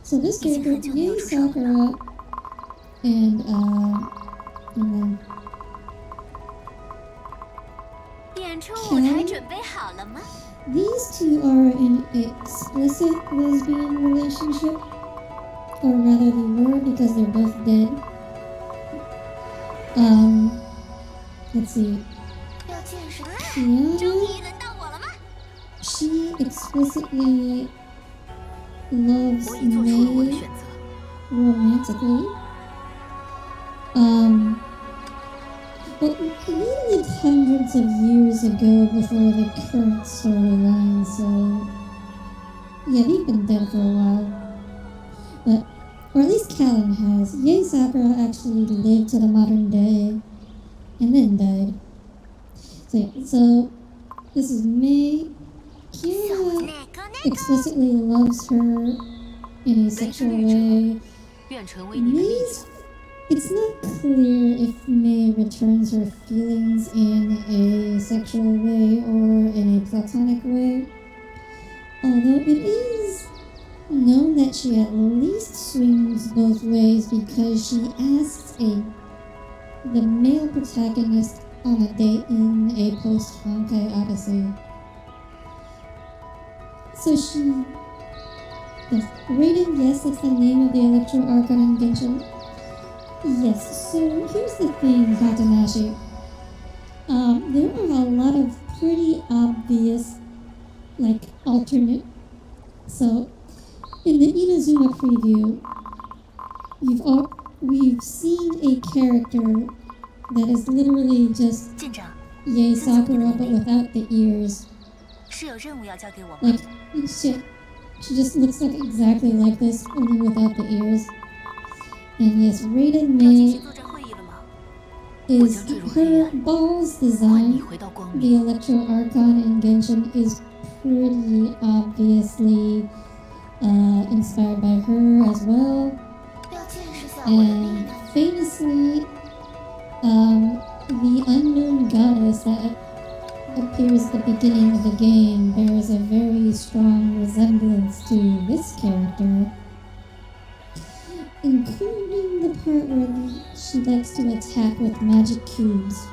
so this character, Yay Sakura, and then
演出舞台准备好了吗？
these two are in an explicit lesbian relationship, or rather they were because they're both dead. Let's see. She explicitly loves May romantically. But we lived hundreds of years ago before the current storyline, so yeah, they've been dead for a while. But, or at least Callan has. Yay Sakura actually lived to the modern day and then died. So yeah, so this is May. Kiara explicitly loves her in a sexual way. May's, it's not clear if May returns her feelings in a sexual way or in a platonic way. Although it is known that she at least swings both ways because she asks a the male protagonist on a date in a post-Honkai Odyssey. So she... Yes, Raiden, yes, that's the name of the Electro Archon in Genshin. Yes, so here's the thing, Katanashi. There are a lot of pretty obvious, like, alternate... So, in the Inazuma preview, we've seen a character that is literally just
舰长，
Yay Sakura, but without the ears.
是有任务要交给我吗？
Like, she just looks like exactly like this, only without the ears. And yes, Raiden
要进
Mei
行作战会议了吗？
is her balls
换你
design.
回到光
The
明。
Electro Archon in Genshin is pretty obviously inspired by her as well.
要见识下我的力
And
量。
famously, the unknown goddess that appears at the beginning of the game bears a very strong resemblance to this character, including the part where she likes to attack with magic cubes.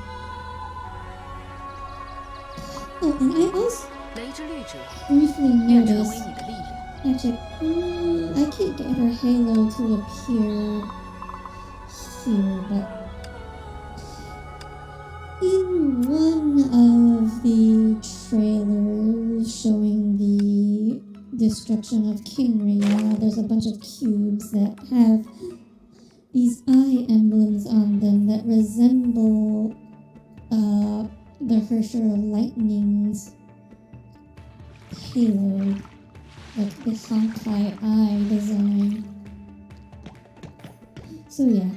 Oh, and I also
雷之律者
briefly
愿成为
noticed,
你的力量。
actually, I can't get her halo to appear here, but in one of the trailers showing the destruction of Kingria, there's a bunch of cubes that have these eye emblems on them that resemble the Hersher of Lightning's halo, like the Honkai eye design. So yeah,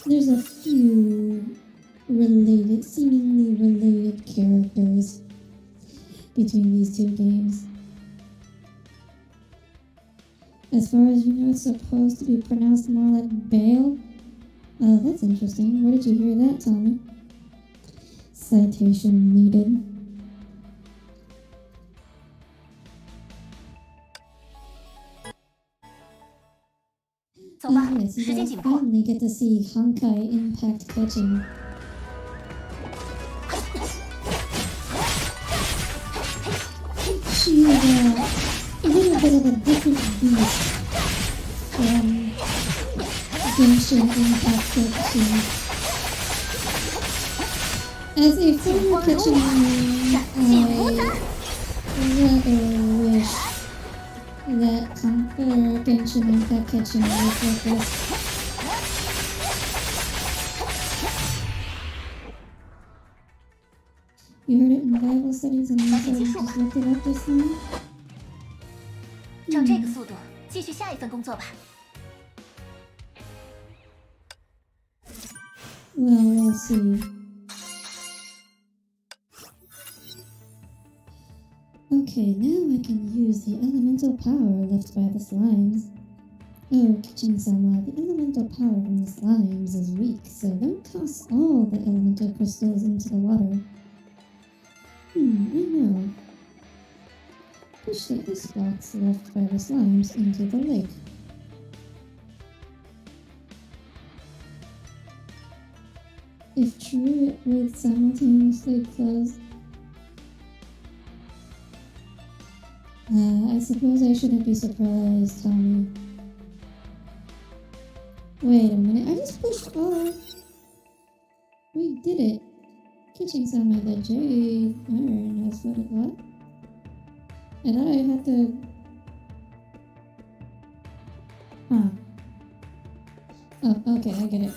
there's a few seemingly related characters between these two games. As far as you know, it's supposed to be pronounced more like Bale. Oh, that's interesting. Where did you hear that, Tommy? Citation needed.
走吧，
yes, you
时间
guys
紧迫。
finally get to see Honkai impact catching. She's a little bit of a different beast from Genshin impact catching. As a former catching main, I rather wish that Genshin impact catching looked like this. You heard it in Bible studies and you said you just looked it up just now?
照这个速度，继续下一份工作吧。
Well, we'll see. Okay, now I can use the elemental power left by the slimes. Oh, Kitchen-sama, the elemental power from the slimes is weak, so don't toss all the elemental crystals into the water. I know. Push the ice blocks left by the slimes into the lake. If true, it would simultaneously close. I suppose I shouldn't be surprised, Tommy. Wait a minute, I just pushed all. We did it. Kitchen Sama, the jade iron has what it what? I thought I had to. Huh. Oh, okay, I get it.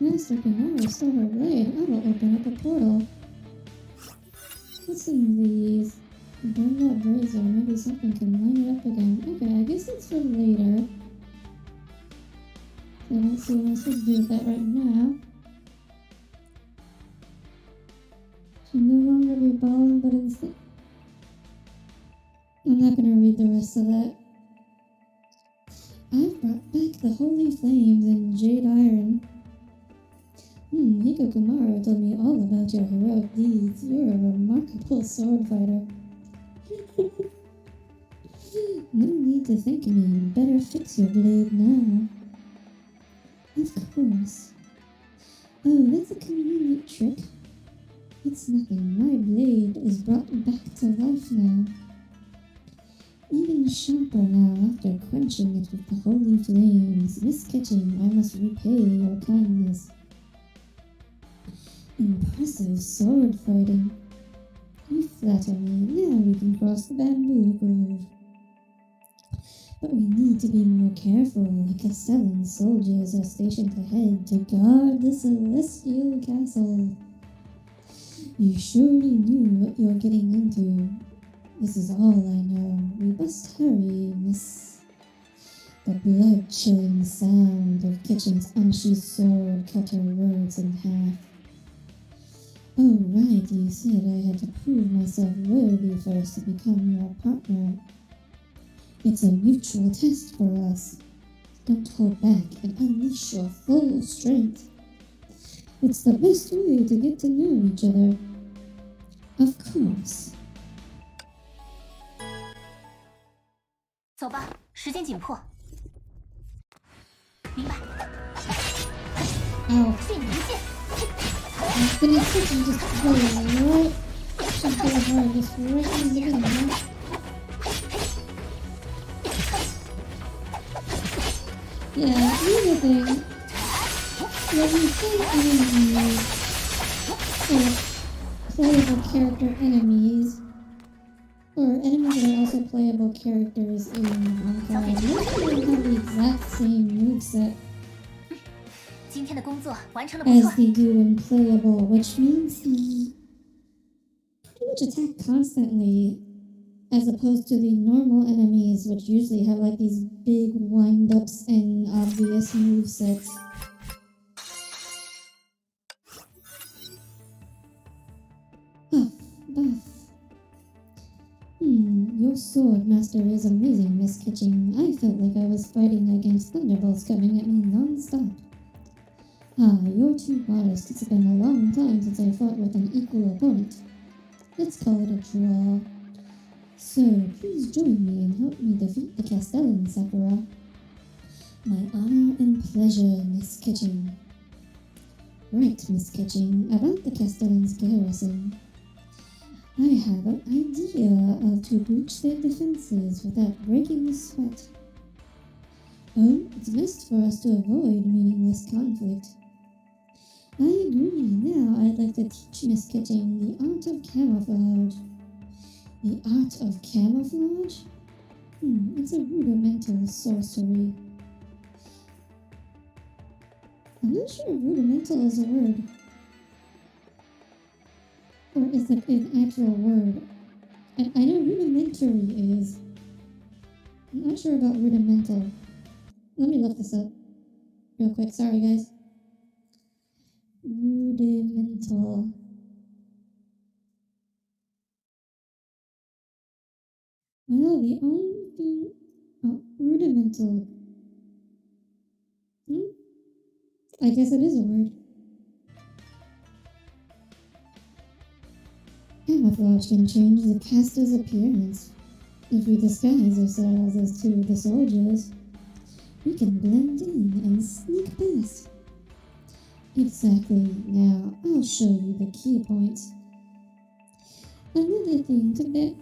Master can now restore her blade. I will open up a portal. What's in these? Burned out razor. Maybe something can line it up again. Okay, I guess it's for later. So let's see what I'm supposed to do with that right now. Should no longer be balling, but instead. I'm not gonna read the rest of that. I've brought back the holy flames and jade iron. Hiko Kumaro told me all about your heroic deeds. You're a remarkable sword fighter. No need to thank me. Better fix your blade now. Of course. Oh, that's a convenient trick. It's nothing. My blade is brought back to life now. Even sharper now after quenching it with the holy flames. Miss Kitchen, I must repay your kindness. Impressive sword fighting. You flatter me. Now we can cross the bamboo grove. But we need to be more careful. The Castellan soldiers are stationed ahead to guard the celestial castle. You surely knew what you're getting into. This is all I know. We must hurry, miss. The blood-chilling sound of Kitchen's unsheathed sword cut her words in half. Oh, right, you said I had to prove myself worthy first to become your partner. It's a mutual test for us. Don't hold back and unleash your full strength. It's the best way to get to know each other. Of course.
走吧，时间紧迫。明白。
Ow.
进无限。
I'm gonna switch and just go right. Just go hard, just right in the middle. Yeah, here's the thing. When you say enemies, or playable character enemies, or enemies that are also playable characters in Honkai, most of them have the exact same moveset
今天的工作完成了不错。
as they do in playable, which means they pretty much attack constantly, as opposed to the normal enemies, which usually have like these big wind-ups and obvious movesets. Buff. Your sword master is amazing, Miss Kitchen. I felt like I was fighting against thunderbolts coming at me non-stop. Ah, you're too modest. It's been a long time since I fought with an equal opponent. Let's call it a draw. So, please join me and help me defeat the Castellan, Sakura. My honor and pleasure, Miss Kitchen. Right, Miss Kitchen, about the Castellan's garrison. I have an idea of to breach their defenses without breaking a sweat. Oh, it's best for us to avoid meaningless conflict. I agree. Now I'd like to teach Miss Kitchen the art of camouflage. The art of camouflage? It's a rudimental sorcery. I'm not sure if rudimental is a word. Or is it an actual word? I know rudimentary is. I'm not sure about rudimental. Let me look this up real quick. Sorry, guys. Rudimental. Well, the only thing... Oh, rudimental. I guess it is a word. Camouflage can change the caster's appearance. If we disguise ourselves as two of the soldiers, we can blend in and sneak past. Exactly. Now, I'll show you the key points. Another thing to that...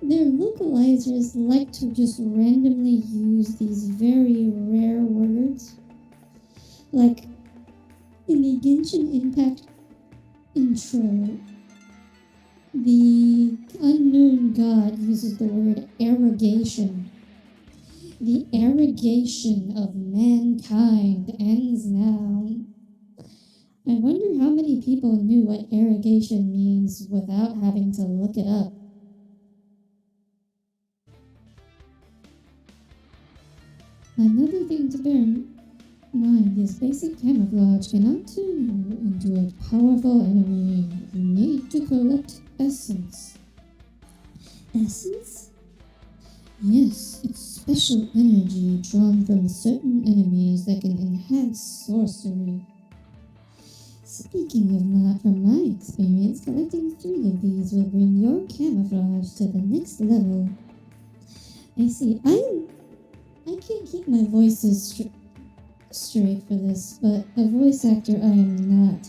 Their localizers like to just randomly use these very rare words. Like, in the Genshin Impact intro, the unknown god uses the word arrogation. The arrogation of mankind ends now. I wonder how many people knew what arrogation means without having to look it up. Another thing to bear in mind is basic camouflage cannot turn you into a powerful enemy. You need to collect essence. Essence? Yes, it's special energy drawn from certain enemies that can enhance sorcery. Speaking of not from my experience, collecting 3 of these will bring your camouflage to the next level. I see. I can't keep my voices straight for this, but a voice actor I am not.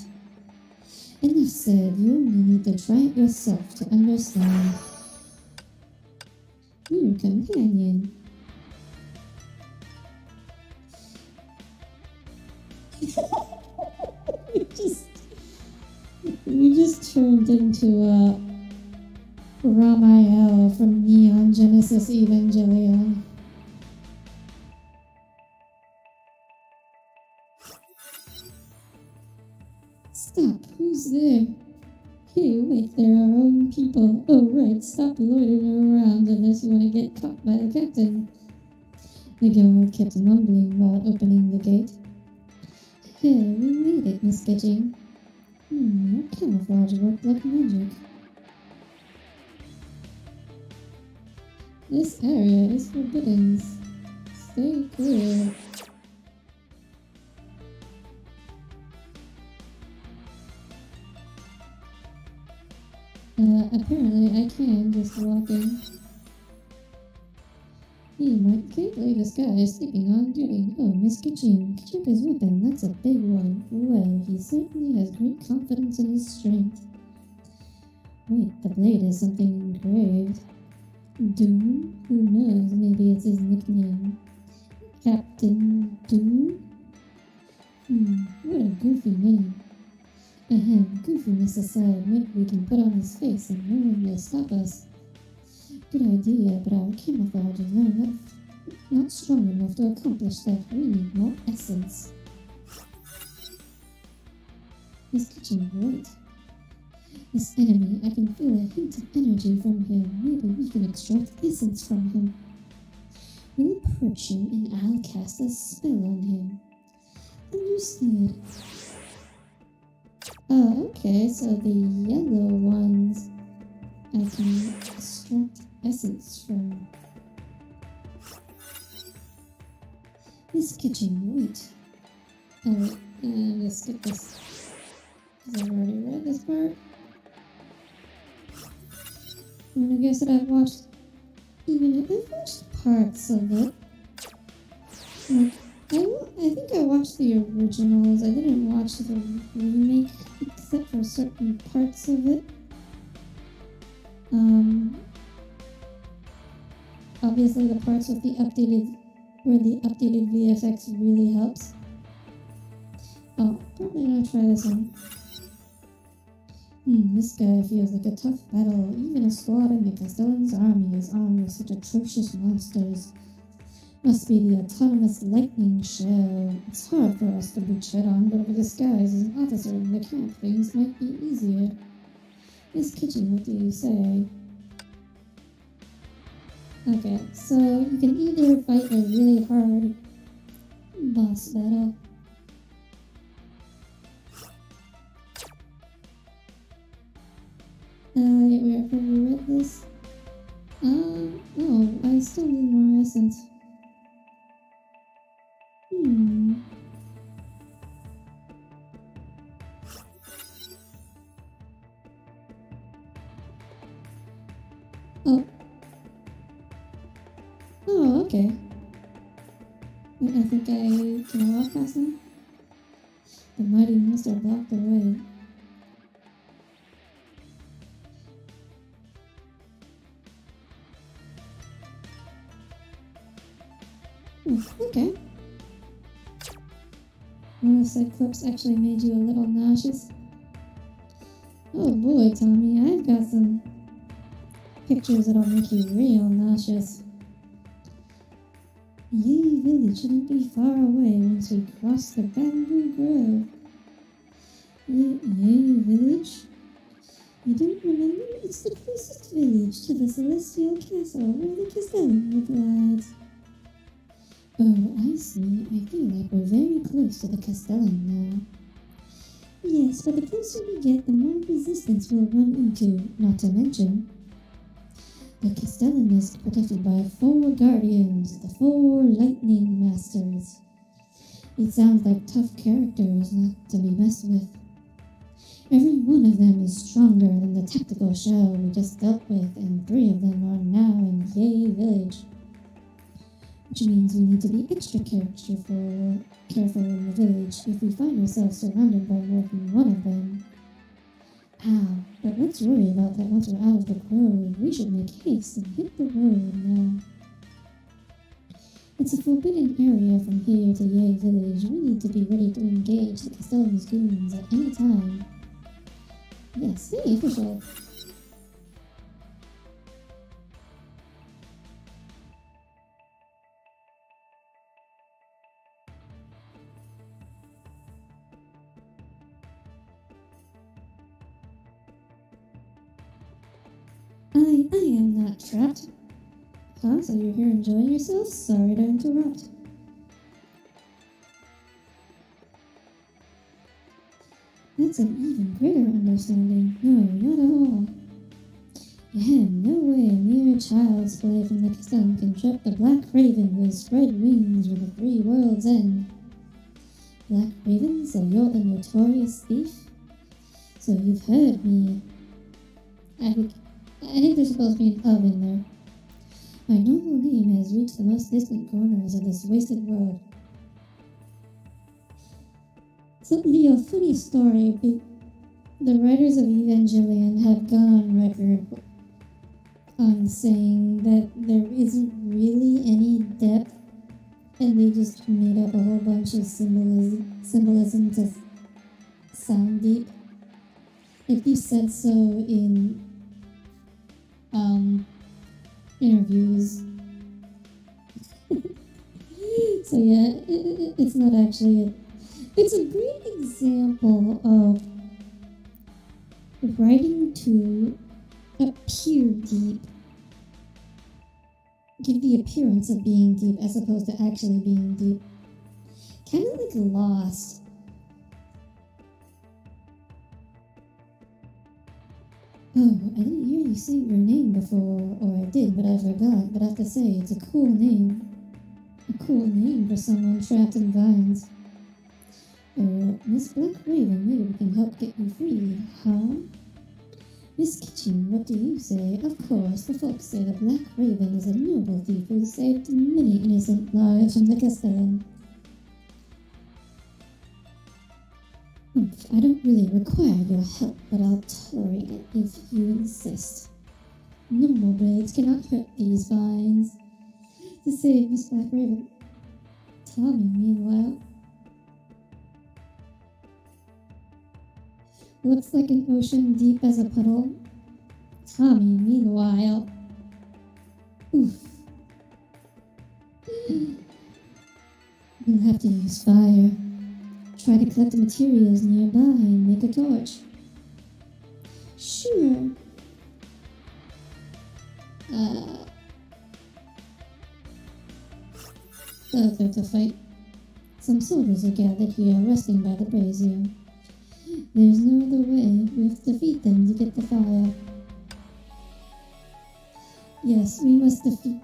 Enough said, you only need to try it yourself to understand. New companion. You just turned into Ramael from Neon Genesis Evangelion. Stop, who's there? Hey, wait, there are our own people. Oh, right, stop loitering around unless you want to get caught by the captain. The guard kept mumbling while opening the gate. Hey, we made it, Miss Genshin. Your camouflage worked like magic. This area is forbidden. Stay clear. Apparently I can just walk in. He might carefully disguise sleeping on duty. Oh, Miss Genshin, check his weapon. That's a big one. Well, he certainly has great confidence in his strength. Wait, the blade has something engraved. Doom? Who knows? Maybe it's his nickname. Captain Doom? What a goofy name. Goofiness aside, maybe we can put on his face and no one will stop us. Good idea, but our camouflage is not strong enough to accomplish that. We need more essence. His kitchen, wait. This enemy, I can feel a hint of energy from him. Maybe we can extract essence from him. We'll approach him and I'll cast a spell on him. Understood. Oh, okay, so the yellow ones I can extract essence from. This kitchen, wait. Oh, let's skip this. Because I've already read this part. And I guess that I've watched parts of it. Like, I think I watched the originals. I didn't watch the remake except for certain parts of it. Obviously the parts with the updated VFX really helps. Oh, probably gonna try this one. This guy feels like a tough battle. Even a squad in the Castellan's army is armed with such atrocious monsters. Must be the autonomous lightning shell. It's hard for us to be tread on, but if a disguise as an officer in the camp, things might be easier. Miss Kitchen, what do you say? Okay, so you can either fight a really hard boss battle. Have you read this? Oh, I still need more essence. Oh, okay. I think I can walk past them. The mighty monster blocked the way. Okay. Well, the Cyclops actually made you a little nauseous. Oh boy, Tommy, I've got some pictures that'll make you real nauseous. Yay Village shouldn't be far away once we cross the bamboo grove. Yay Village? You don't remember? It's the closest village to the celestial castle where the Castellan resides. Oh, I see. I feel like we're very close to the Castellan now. Yes, but the closer we get, the more resistance we'll run into, not to mention. The Castellan is protected by 4 guardians, the 4 lightning masters. It sounds like tough characters not to be messed with. Every one of them is stronger than the tactical shell we just dealt with, and 3 of them are now in Yay Village. Which means we need to be extra careful in the village if we find ourselves surrounded by more than one of them. Ow, but let's worry about that once we're out of the grove. We should make haste and hit the road now. It's a forbidden area from here to Yay Village. We need to be ready to engage the Castellan's goons at any time. Yes, hey, official. I am not trapped. Huh? So you're here enjoying yourself? Sorry to interrupt. That's an even greater understanding. No, not at all. No way a mere child's play from the Castellan can trap the Black Raven with spread wings with the 3 worlds end. Black Raven, so you're the notorious thief? So you've heard me. I think there's supposed to be an of in there. My noble name has reached the most distant corners of this wasted world. So, Leo, funny story. The writers of Evangelion have gone on record on saying that there isn't really any depth, and they just made up a whole bunch of symbolism to sound deep. Like you said so in interviews. So yeah, it's not actually it's a great example of writing to appear deep, give the appearance of being deep as opposed to actually being deep. Kind of like Lost. Oh, I didn't hear you say your name before, or I did, but I forgot. But I have to say, it's a cool name. A cool name for someone trapped in vines. Miss Black Raven, maybe we can help get you free, huh? Miss Kitchen, what do you say? Of course, the folks say the Black Raven is a noble thief who saved many innocent lives from the Castellan. I don't really require your help, but I'll tolerate it if you insist. Normal blades cannot hurt these vines. To save Miss Black Raven. Tommy, meanwhile, looks like an ocean deep as a puddle. Tommy, meanwhile, oof. We'll have to use fire. Try to collect the materials nearby and make a torch. Sure. To fight. Some soldiers are gathered here, resting by the brazier. There's no other way. We have to defeat them to get the fire. Yes, we must defeat.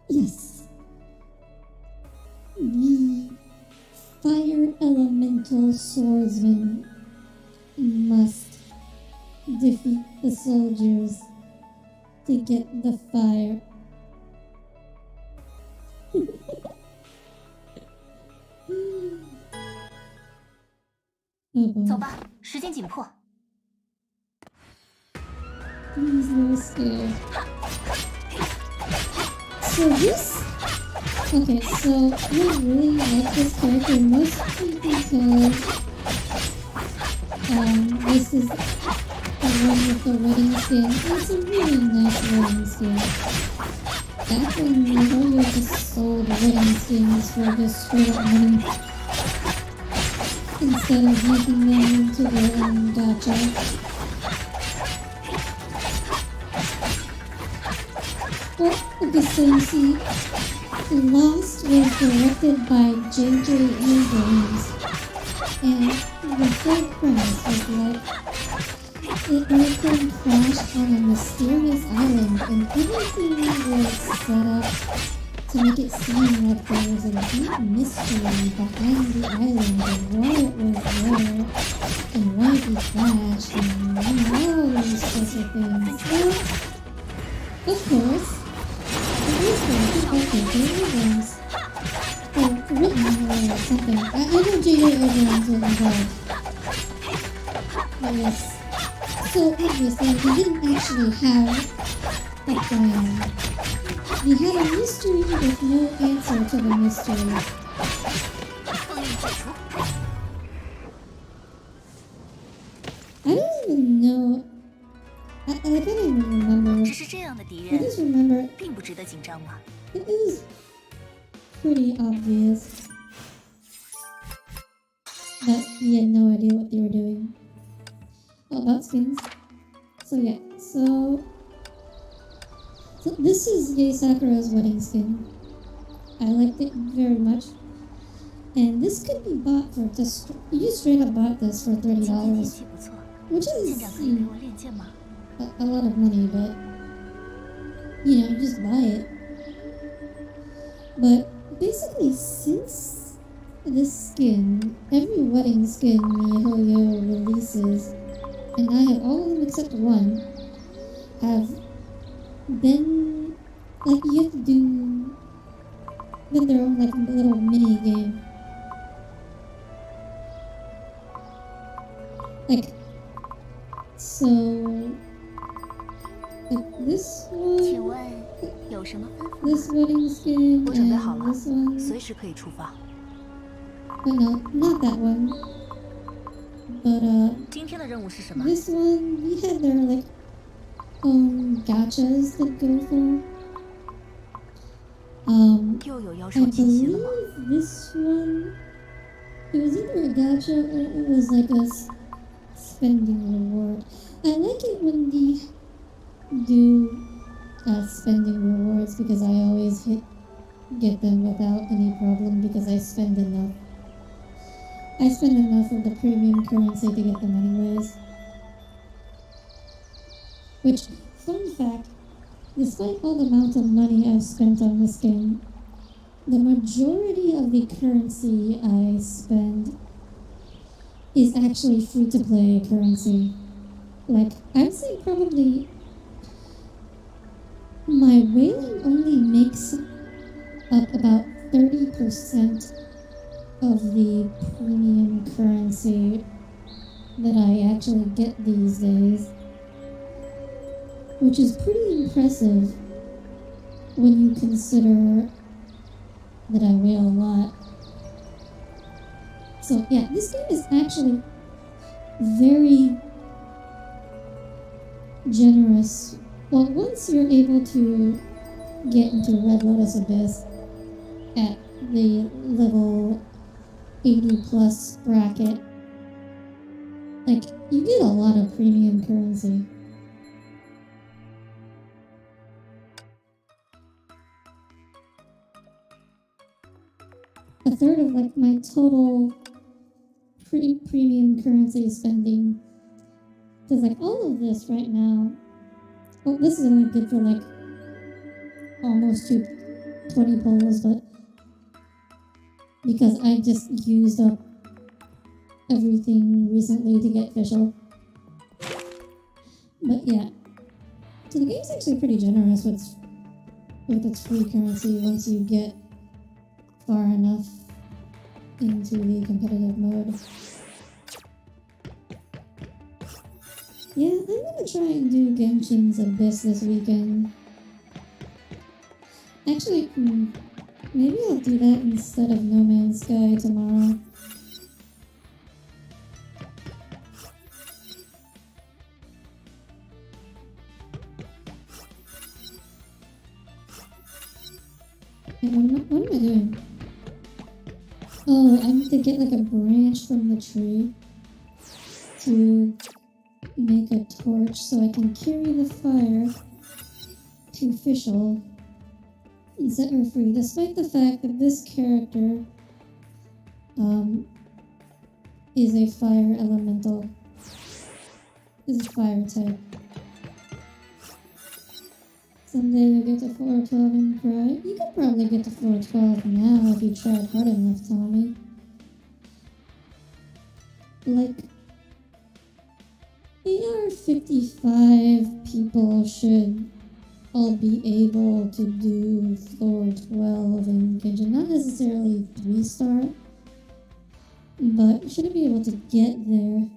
Yes. The fire elemental swordsman must defeat the soldiers to get the fire.
走吧，时间紧迫。
He's no scared. So this... Okay, so I really like this character mostly because this is the one with the wedding skin. It's a really nice wedding skin. Back when Rosalia just sold wedding skins for just straight up money instead of making them into their own gacha. Well, okay, so you see, Lost was directed by J.J. Abrams, and the whole premise was like, the airplane crashed on a mysterious island, and everything was set up to make it seem like there was a deep mystery behind the island and why it was there and why it too fast and all these sorts of things. Well, of course, these things are JJ Abrams. Or written or something. I know JJ Abrams was involved. But yes. So obviously, we didn't actually have a plan. We had a mystery with no answer to the mystery. I don't even know. I can't even remember.
只是这样的敌
I
人
just remember
并不值得紧张吗？
it was pretty obvious that he had no idea what they were doing. About skins. So yeah, so this is Yae Sakura's wedding skin. I liked it very much. And this could be bought for just, you just straight up bought this for
今天天
$30,
气不错，
which
舰
is
长可以陪我练剑吗？
a lot of money, but you know, you just buy it. But basically, since this skin, every wedding skin MiHoYo releases, and I have all of them except one, have been, like, you have to do then their own, like, little mini game. Like, so, like this
请
one,
问有什么吩咐？
this wedding skin,
我准备好
and
了
this one.
随时可以出发。
But no, not that one. But
今天的任务是什么？
this one, we had their like own gachas to go for.
又有妖
I
兽惊喜了吗？
believe this one, it was either a gacha or it was like a spending reward. I like it when they do spending rewards because I always get them without any problem because I spend enough. I spend enough of the premium currency to get them anyways. Which, fun fact, despite all the amount of money I've spent on this game, the majority of the currency I spend is actually free-to-play currency. Like, I'd say probably my whaling only makes up about 30% of the premium currency that I actually get these days, which is pretty impressive when you consider that I whale a lot. So yeah, this game is actually very generous. Well, once you're able to get into Red Lotus Abyss at the level 80 plus bracket, like, you get a lot of premium currency. A third of like my total premium currency spending. Because like all of this right now, well, this is only good for like almost 20 polls, but because I just used up everything recently to get official. But yeah, so the game's actually pretty generous with its free currency once you get far enough into the competitive mode. Yeah, I'm gonna try and do Genshin's Abyss this weekend. Actually, maybe I'll do that instead of No Man's Sky tomorrow. Wait, what am I doing? Oh, I need to get like a branch from the tree to make a torch so I can carry the fire to official and set her free, despite the fact that this character is a fire elemental, is a fire type. Someday you'll get to floor 12 and cry. You could probably get to floor 12 now if you tried hard enough, Tommy. Like, AR-55 people should all be able to do floor 12 in Genshin. Not necessarily 3-star, but should be able to get there.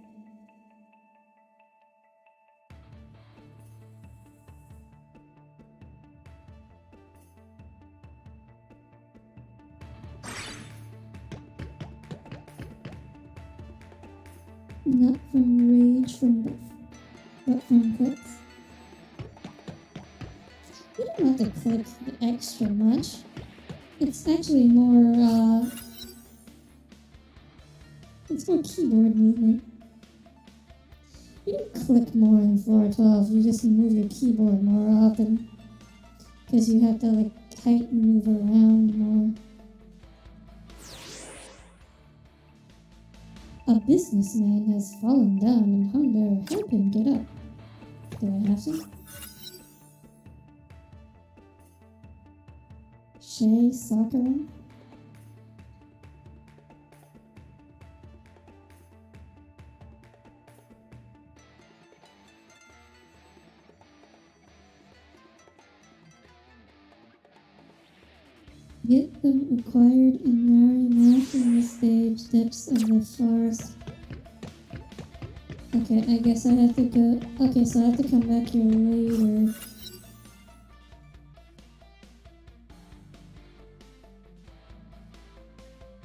Not from rage, but from clicks. You don't have to click extra much. It's actually more, it's more keyboard movement. You don't click more in floor 12, you just move your keyboard more often. Because you have to, like, move around more. A businessman has fallen down in hunger. Help him get up. Do I have to? Sakura? Get them acquired in Nari Math in the stage depths of the forest. Okay, I guess I have to go. Okay, so I have to come back here later.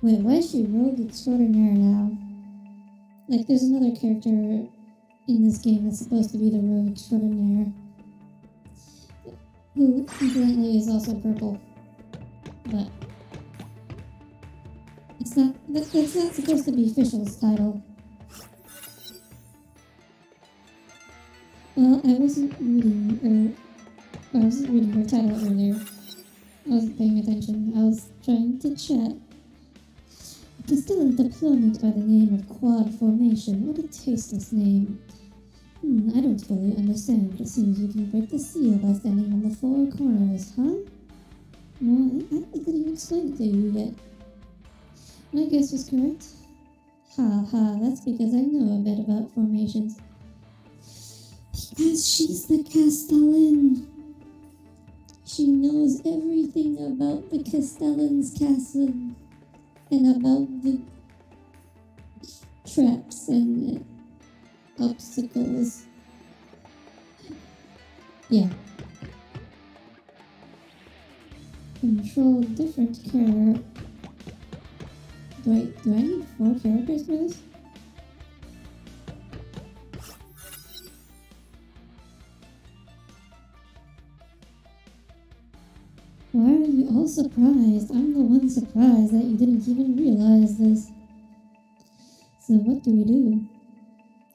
Wait, why is she rogue extraordinaire now? Like, there's another character in this game that's supposed to be the rogue extraordinaire, who incidentally is also purple. But it's not. That's not supposed to be Fischl's title. Well, I wasn't reading her title earlier. I wasn't paying attention. I was trying to chat. Castellan deployment by the name of Quad Formation. What a tasteless name. I don't fully understand, but it seems you can break the seal by standing on the 4 corners, huh? Well, I didn't even explain it to you yet. My guess was correct. That's because I know a bit about formations. Because she's the Castellan. She knows everything about the Castellan's castle and about the traps and obstacles. Yeah. Control different character. Do I need 4 characters for this? Why are you all surprised? I'm the one surprised that you didn't even realize this. So what do we do?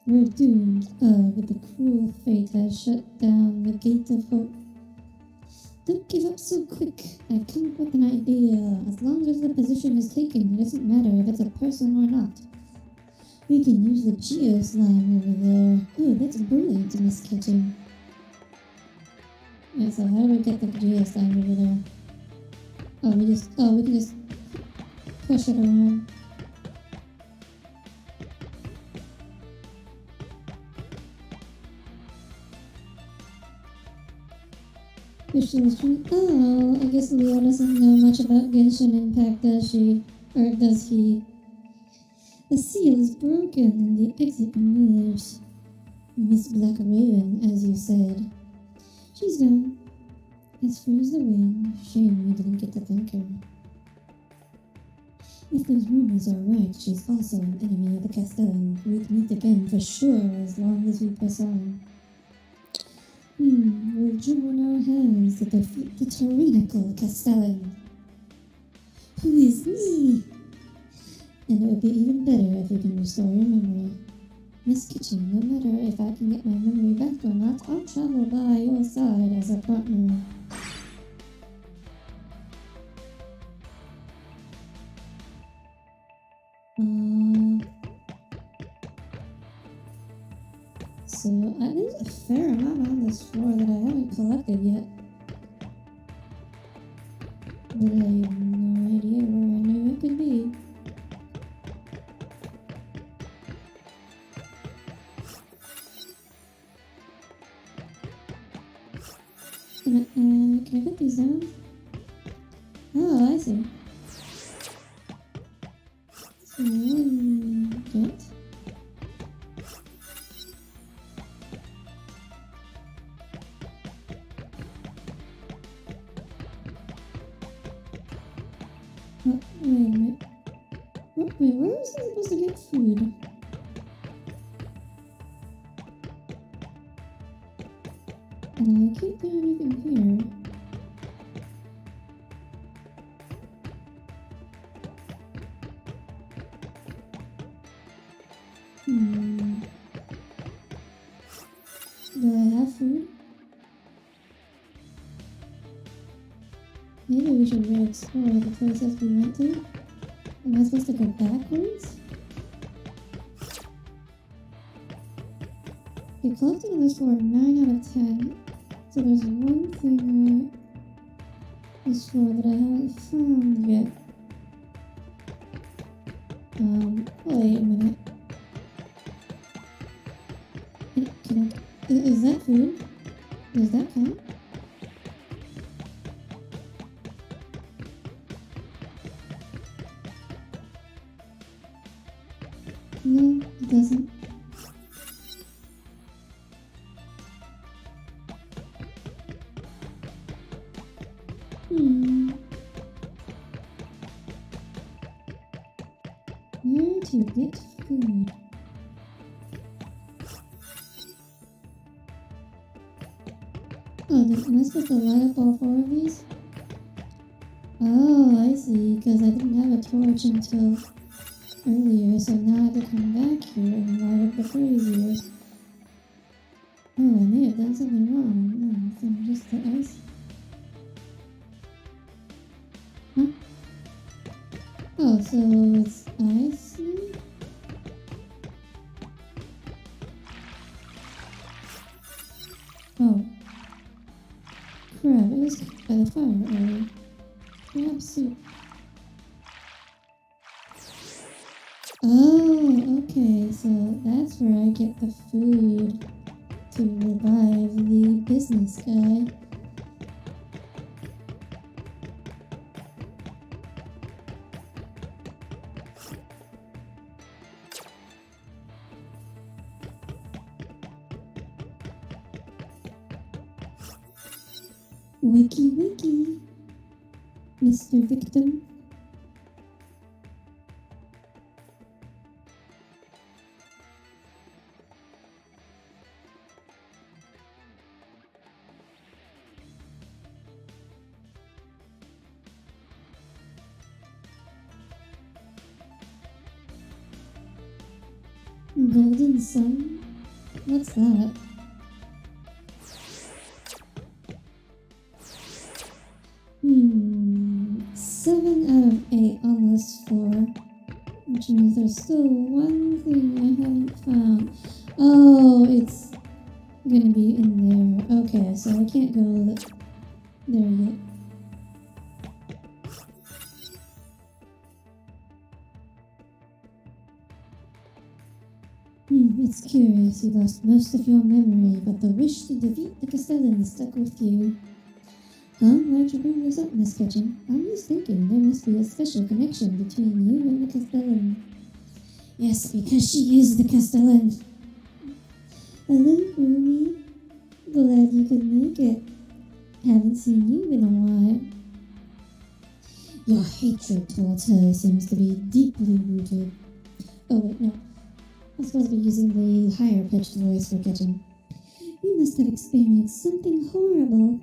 We're doomed. But the cruel fate has shut down the gate of hope. Don't give up so quick. I've come up with an idea. As long as the position is taken, it doesn't matter if it's a person or not. We can use the Geo Slime over there. Oh, that's brilliant, Miss Kitchen. Yeah, so how do we get the Geo Slime over there? We can just push it around. Oh, I guess Leo doesn't know much about Genshin Impact, does she? Or does he? The seal is broken and the exit removed. Miss Black Raven, as you said. She's gone. As free as the wind. Shame we didn't get to thank her. If those rumors are right, she's also an enemy of the Castellan. We'd meet again for sure as long as we press on. We'll join our hands to defeat the tyrannical Castellan. Who is me? And it would be even better if we can restore your memory. Miss Kitchen, no matter if I can get my memory back or not, I'll travel by your side as a partner. So there's a fair amount on this floor that I haven't collected yet. But I have no idea where I knew it could be. Can I put these down? Oh, I see. So one bit. Oh, wait a minute. Wait, where was I supposed to get food? I can't do anything here. Do I have food? Maybe we should re-explore the places we went to. Am I supposed to go backwards? We collected on this floor 9 out of 10. So there's one thing on this floor that I haven't found yet. Wait a minute. Is that food? Does that count? No, it doesn't. Where to get food? Oh, am I supposed to light up all 4 of these? Oh, I see, because I didn't have a torch until earlier, so now I have to come back here and light up the braziers. Oh, I may have done something wrong. No, from just the ice. Huh? Oh, so it's ice now? Oh. Crap, it was by the fire earlier. Crab soup. Oh, okay, so that's where I get the food to revive the business guy. Wiki wiki, Mr. Victim. Golden Sun? What's that? Seven out of 8 on this floor. Which means there's still one thing I haven't found. Oh, it's gonna be in there. Okay, so I can't go there yet. It's curious you lost most of your memory, but the wish to defeat the Castellans stuck with you. Huh? Why'd you bring this up, Miss Kitchen? I'm just thinking there must be a special connection between you and the Castellan. Yes, because she is the Castellan. Hello, Rumi. Glad you could make it. Haven't seen you in a while. Your hatred towards her seems to be deeply rooted. Oh, wait, no. I'm supposed to be using the higher pitched voice for Kitchen. You must have experienced something horrible.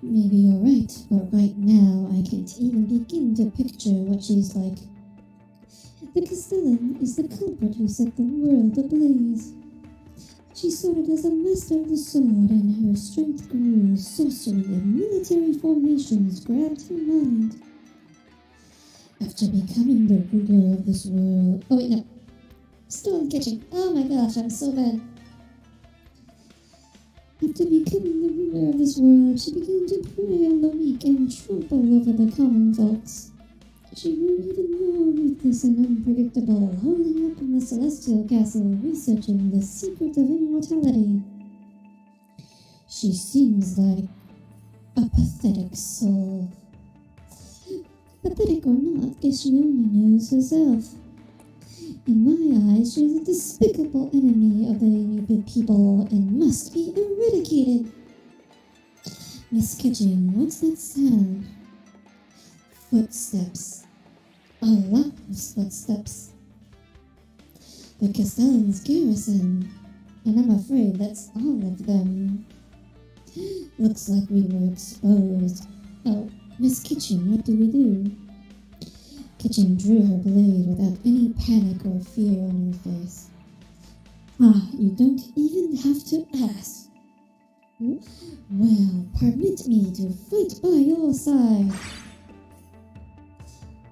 Maybe you're right, but right now I can't even begin to picture what she's like. The Castellan is the culprit who set the world ablaze. She started as a master of the sword, and her strength grew. Sorcery and military formations grabbed her mind. After becoming the ruler of this world... Oh wait, no. Still in the kitchen. Oh my gosh, I'm so bad. After becoming the ruler of this world, she began to prey on the weak and trample over the common folks. She grew even more ruthless and unpredictable, holding up in the celestial castle, researching the secret of immortality. She seems like A pathetic soul. Pathetic or not, guess she only knows herself. In my eyes, she is a despicable enemy of the good people and must be eradicated. Miss Kitchen, what's that sound? Footsteps. A lot of footsteps. The Castellan's garrison, and I'm afraid that's all of them. Looks like we were exposed. Oh, Miss Kitchen, what do we do? Kitchen drew her blade without any panic or fear on her face. Ah, you don't even have to ask. Well, permit me to fight by your side.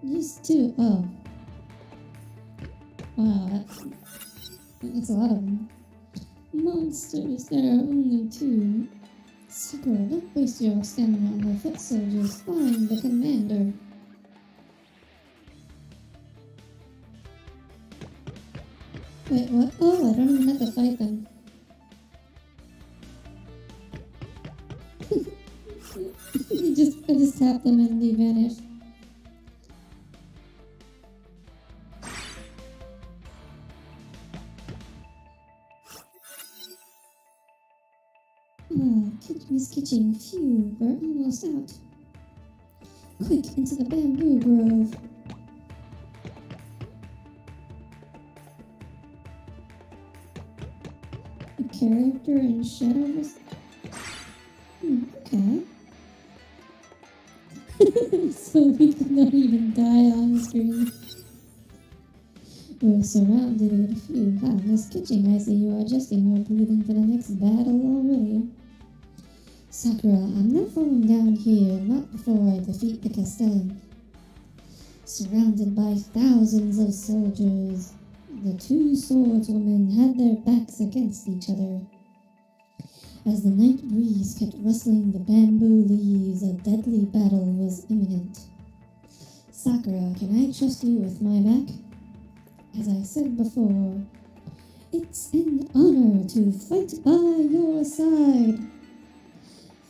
Just two. Oh. Wow, that's a lot of them. Monsters, there are only two. Sakura, don't waste your stamina on the foot soldiers. Find the commander. Wait, what? Oh, I don't even have to fight them. I just tap them and they vanish. Miss Kitchen, phew, we're almost out. Quick, into the bamboo grove. A character in shadows? Okay. So we could not even die on screen. We're surrounded. Phew, Miss Kitchen, I see you are adjusting your breathing for the next battle already. Sakura, I'm not falling down here, not before I defeat the Castellan. Surrounded by thousands of soldiers, the two swordswomen had their backs against each other. As the night breeze kept rustling the bamboo leaves, a deadly battle was imminent. Sakura, can I trust you with my back? As I said before, it's an honor to fight by your side.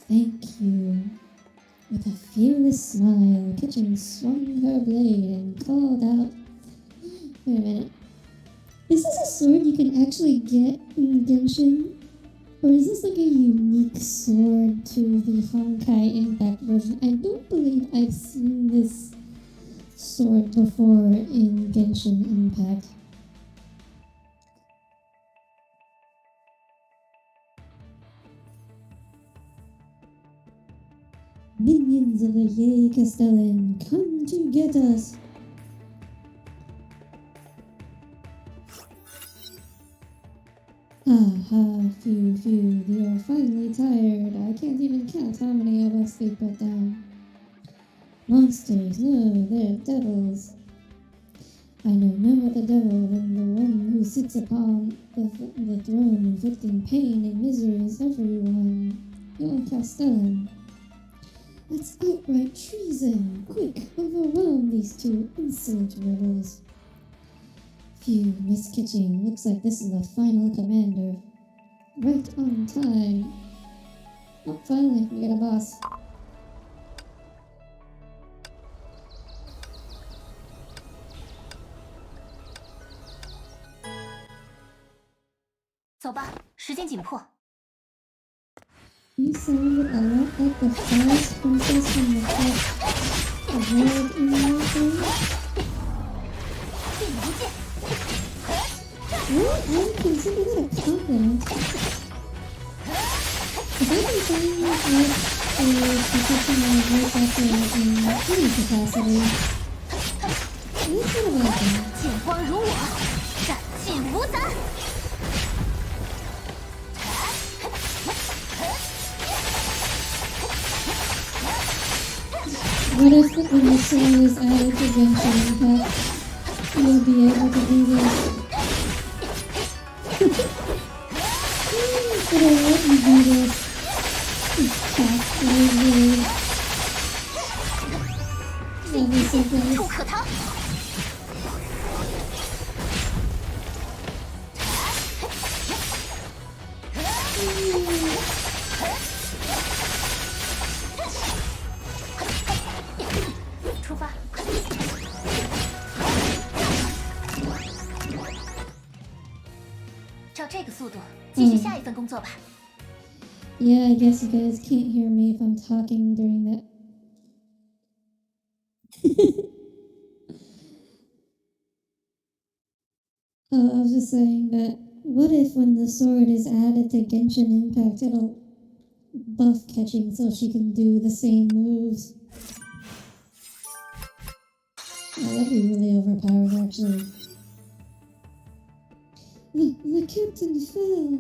Thank you. With a fearless smile, Kitchen swung her blade and called out. Wait a minute. Is this a sword you can actually get in Genshin? Or is this like a unique sword to the Honkai Impact version? I don't believe I've seen this sword before in Genshin Impact. Minions of the Yay Castellan, come to get us! Phew, they are finally tired. I can't even count how many of us they put down. Monsters, no, they're devils. I know no other devil than the one who sits upon the throne, inflicting pain and miseries everyone. Your Castellan. That's outright treason! Quick, overwhelm these two insolent rebels. Phew, Miss Kitchen, looks like this is the final commander. Right on time. Oh, finally, we got a boss. You sounded a lot like the forest princess from the book A World in Motion. Well, I would consider that a compliment. If I've been saying like a professional voice actor in any capacity, that's sort of like that.
剑光如我，斩尽无残。
What if when the song is added to Genshin Impact, you'll be able to do this? Should I let you do this? It's really that'd be so good.
不可逃。个速度，继续下一份工作吧。
Yeah, I guess you guys can't hear me if I'm talking during that. Oh, I was just saying that what if when the sword is added to Genshin Impact, it'll buff catching so she can do the same moves? Oh, that'd be really overpowered, actually. The captain fell.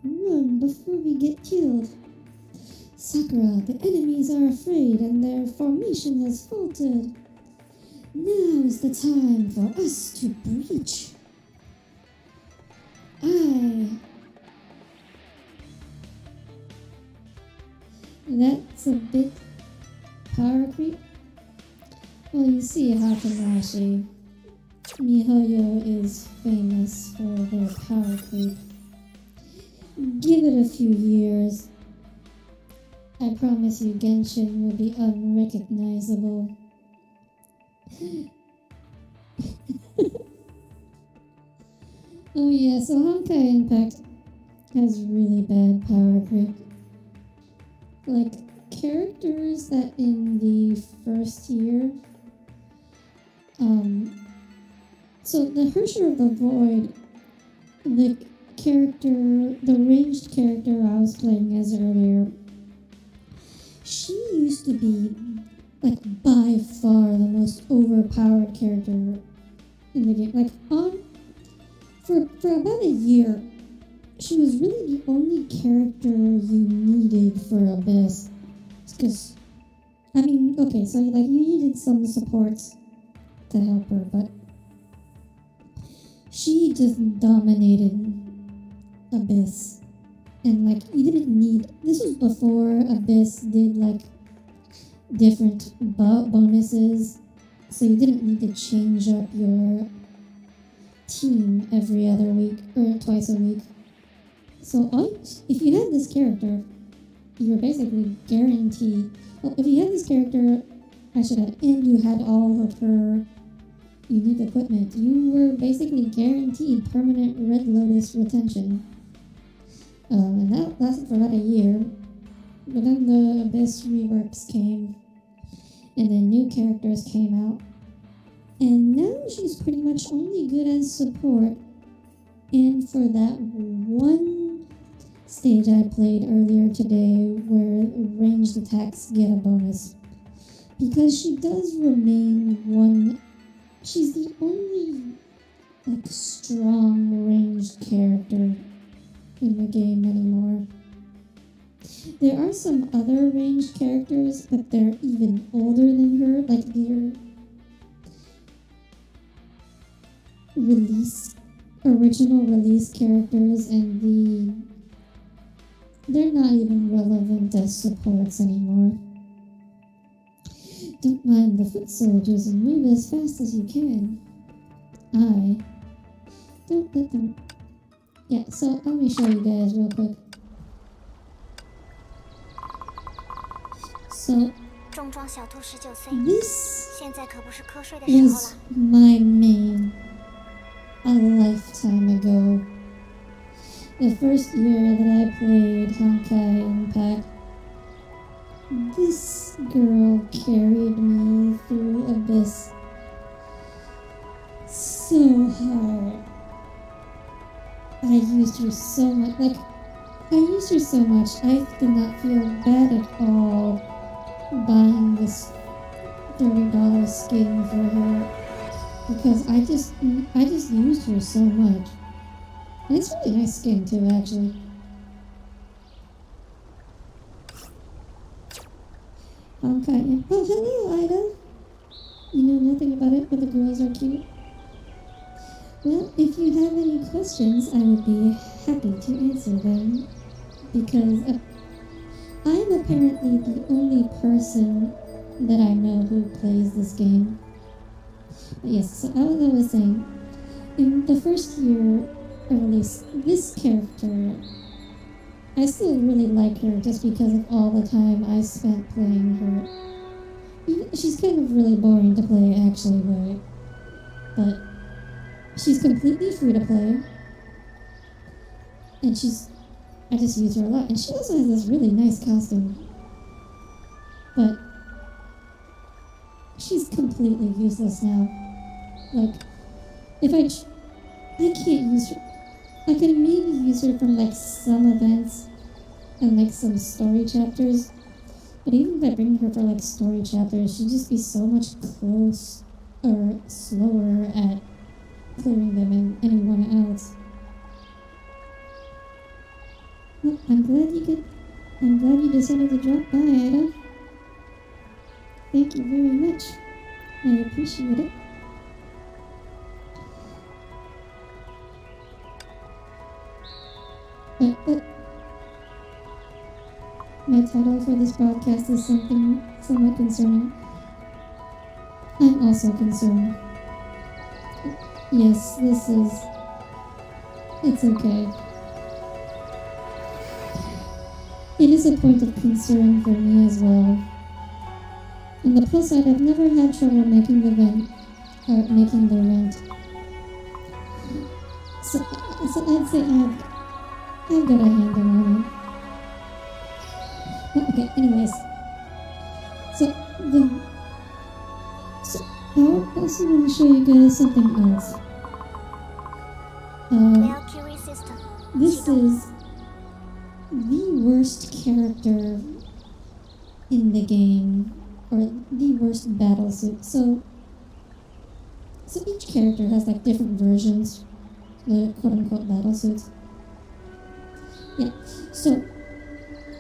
Run before we get killed. Sakura, the enemies are afraid and their formation has faltered. Now is the time for us to breach. That's a bit power creep. Well, you see Hakamashi. MiHoYo is famous for their power creep. Give it a few years. I promise you Genshin will be unrecognizable. Oh yeah, so Honkai Impact has really bad power creep. Like, characters that in the first year, so the Hersher of the Void, the ranged character I was playing as earlier, she used to be, like, by far the most overpowered character in the game. Like, for about a year, she was really the only character you needed for Abyss. Because, I mean, okay, so, like, you needed some supports to help her, but she just dominated Abyss. And, like, you didn't need... This was before Abyss did, like, different bonuses. So you didn't need to change up your team every other week, or twice a week. So, if you had this character, you were basically guaranteed... Well, if you had this character, and you had all of her unique equipment, you were basically guaranteed permanent Red Lotus retention. And that lasted for about a year. But then the Abyss reworks came, and then new characters came out. And now she's pretty much only good as support. And for that one stage I played earlier today where ranged attacks get a bonus. Because she does remain she's the only, like, strong ranged character in the game anymore. There are some other ranged characters, but they're even older than her. Like, they're original release characters, and they're not even relevant as supports anymore. Don't mind the foot soldiers and move as fast as you can. Don't let them... Yeah, so let me show you guys real quick. So, this was my main a lifetime ago. The first year that I played Honkai Impact, this girl carried me through Abyss so hard. I used her so much. I did not feel bad at all buying this $30 skin for her because I just used her so much. And it's a really nice skin too, actually. Honkai. Oh, hello, Ida. You know nothing about it, but the girls are cute. Well, if you have any questions, I would be happy to answer them, because I'm apparently the only person that I know who plays this game. But yes, so as I was saying, in the first year I released this character, I still really like her just because of all the time I spent playing her. She's kind of really boring to play, actually, but she's completely free to play. And I just use her a lot. And she also has this really nice costume. But she's completely useless now. Like, if I can't use her. I can maybe use her from like some events and like some story chapters. But even if I bring her for like story chapters, she'd just be so much close or slower at clearing them than anyone else. Well, I'm glad you decided to drop by, Ada. Thank you very much. I appreciate it. But my title for this broadcast is something somewhat concerning. I'm also concerned. Yes, it's okay. It is a point of concern for me as well. On the plus side, I've never had trouble making the rent. So I'd say I've got a handle on it. Well, okay, anyways. So I also want to show you guys something else. This is the worst character in the game, or the worst battle suit. So each character has like different versions, the quote-unquote battle suits. Yeah. So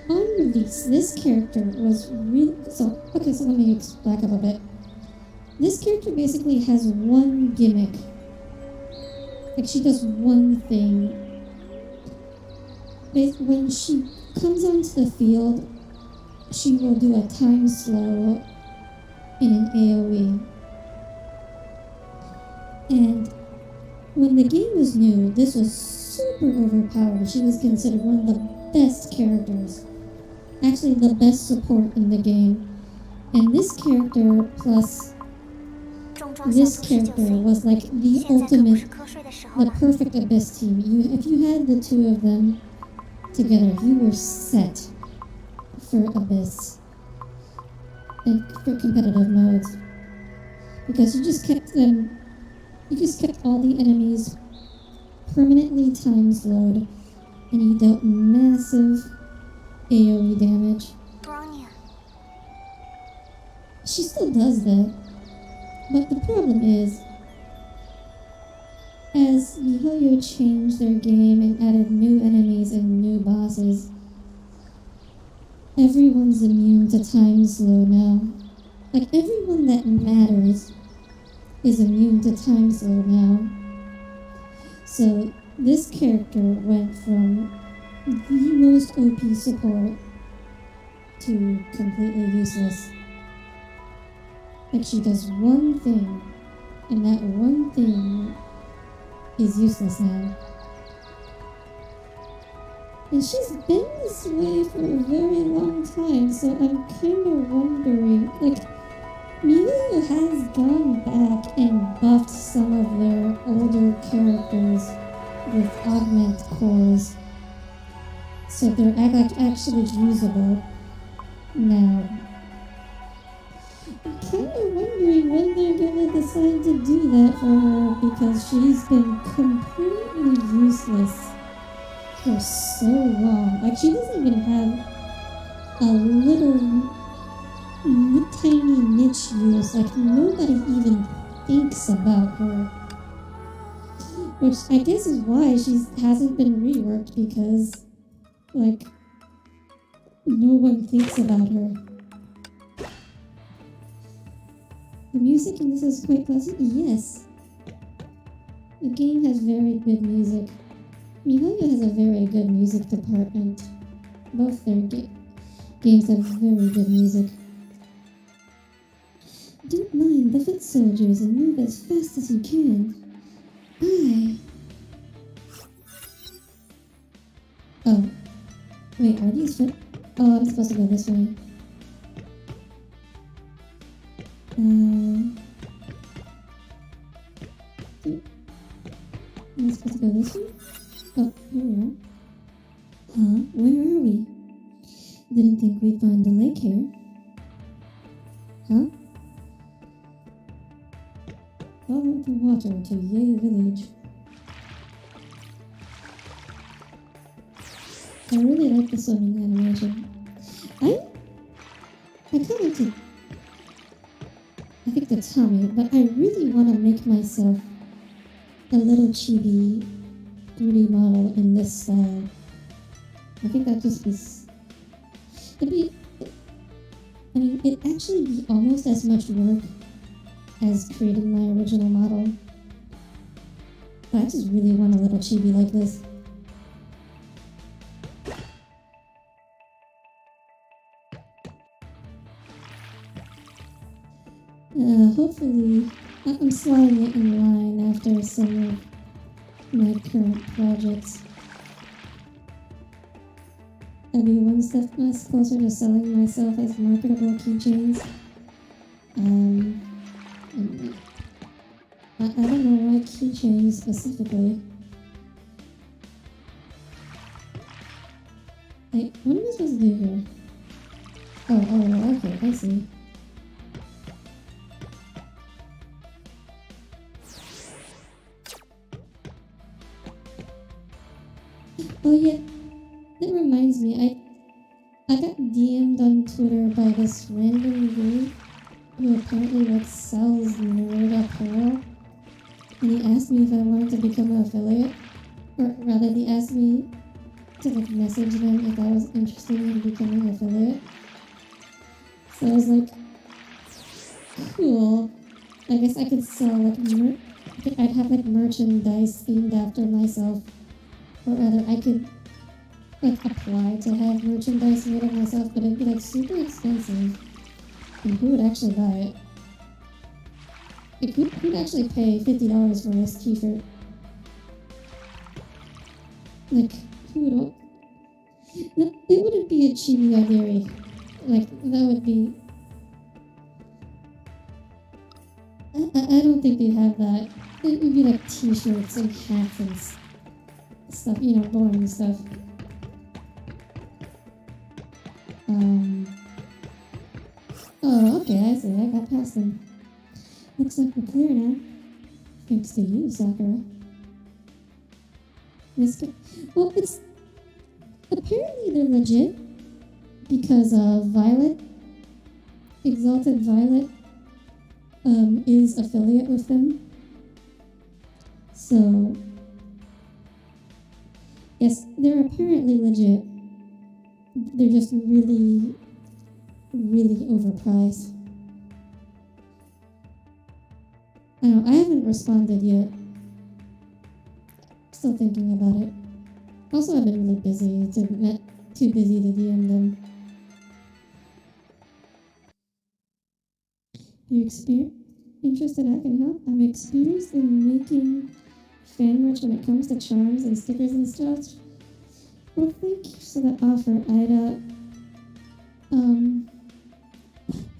on release, this character was really so. Okay, so let me back up a bit. This character basically has one gimmick. Like, she does one thing. When she comes onto the field, she will do a time slow in an AoE. And when the game was new, this was super overpowered. She was considered one of the best characters. Actually, the best support in the game. And this character plus this character was like the ultimate, the perfect Abyss team. If you had the two of them together, you were set for Abyss and for competitive modes, because you just kept all the enemies permanently time slowed, and you dealt massive AoE damage. She still does that. But the problem is, as miHoYo changed their game and added new enemies and new bosses, everyone's immune to time slow now. Like, everyone that matters is immune to time slow now. So this character went from the most OP support to completely useless. Like, she does one thing, and that one thing is useless now. And she's been this way for a very long time, so I'm kind of wondering, like, miHoYo has gone back and buffed some of their older characters with augment cores, so they're actually usable now. I'm kind of wondering when they're gonna decide to do that for her, because she's been completely useless for so long. Like, she doesn't even have a little tiny niche use. Like, nobody even thinks about her, which I guess is why she hasn't been reworked, because like, no one thinks about her. The music in this is quite classic. Yes. The game has very good music. miHoYo has a very good music department. Both their games have very good music. Don't mind the foot soldiers and move as fast as you can. Bye. Oh. Wait, are these foot... Oh, I'm supposed to go this way. Am I supposed to go this way? Oh, here we are. Huh? Where are we? Didn't think we'd find the lake here. Huh? Follow the water to Yei Village. I really like the swimming animation. I commented, I think to Tommy, but I really want to make myself a little chibi 3D model in this style. I think that just be, it'd actually be almost as much work as creating my original model. But I just really want a little chibi like this. Hopefully, I'm sliding it in line after some of my current projects. I'll be one step closer to selling myself as marketable keychains. I don't know why keychains specifically. What am I supposed to do here? Oh, okay, I see. Oh yeah, that reminds me, I got DM'd on Twitter by this random dude who apparently sells nerd apparel, and he asked me if I wanted to become an affiliate, or rather he asked me to message them if I was interested in becoming an affiliate. So I was like, cool. I guess I could sell I'd have merchandise themed after myself. Or rather, I could apply to have merchandise made of myself, but it'd be super expensive. And who would actually buy it? Who'd actually pay $50 for this t-shirt? Who would? No, it wouldn't be a chibi idea. That would be. I don't think they'd have that. It would be t-shirts and hats and stuff, boring stuff. Oh, okay, I see. I got past them. Looks like we're clear now. Thanks to you, Sakura. Well, it's... Apparently they're legit because Violet, Exalted Violet, is affiliate with them. So... Yes, they're apparently legit. They're just really, really overpriced. I haven't responded yet. Still thinking about it. Also, I've been really busy, too busy to DM them. You're interested? I can help. I'm experienced in making fan merch when it comes to charms and stickers and stuff. Well, thank you for the offer, Ida.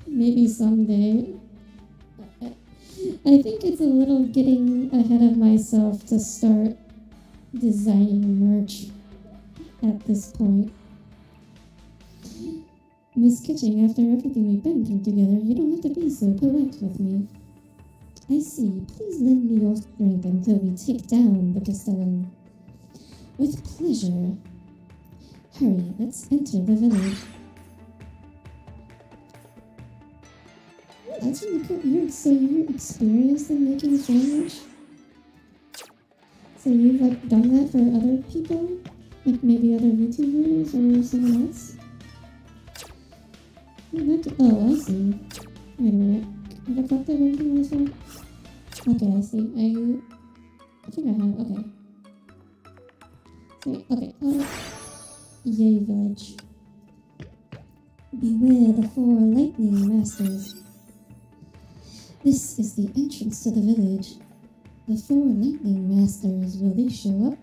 Maybe someday. I think it's a little getting ahead of myself to start designing merch at this point. Miss Kitching, after everything we've been through together, you don't have to be so polite with me. I see. Please lend me your strength until we take down the Castellan. With pleasure. Hurry, let's enter the village. That's really cool. You're experienced in making fan merch? So you've done that for other people? Maybe other YouTubers or someone else? Oh, I see. Wait a minute. Have I collected everything before? Okay, I see. I think I have. Okay. So, okay. Yei Village. Beware the 4 lightning masters. This is the entrance to the village. The 4 lightning masters, will they show up?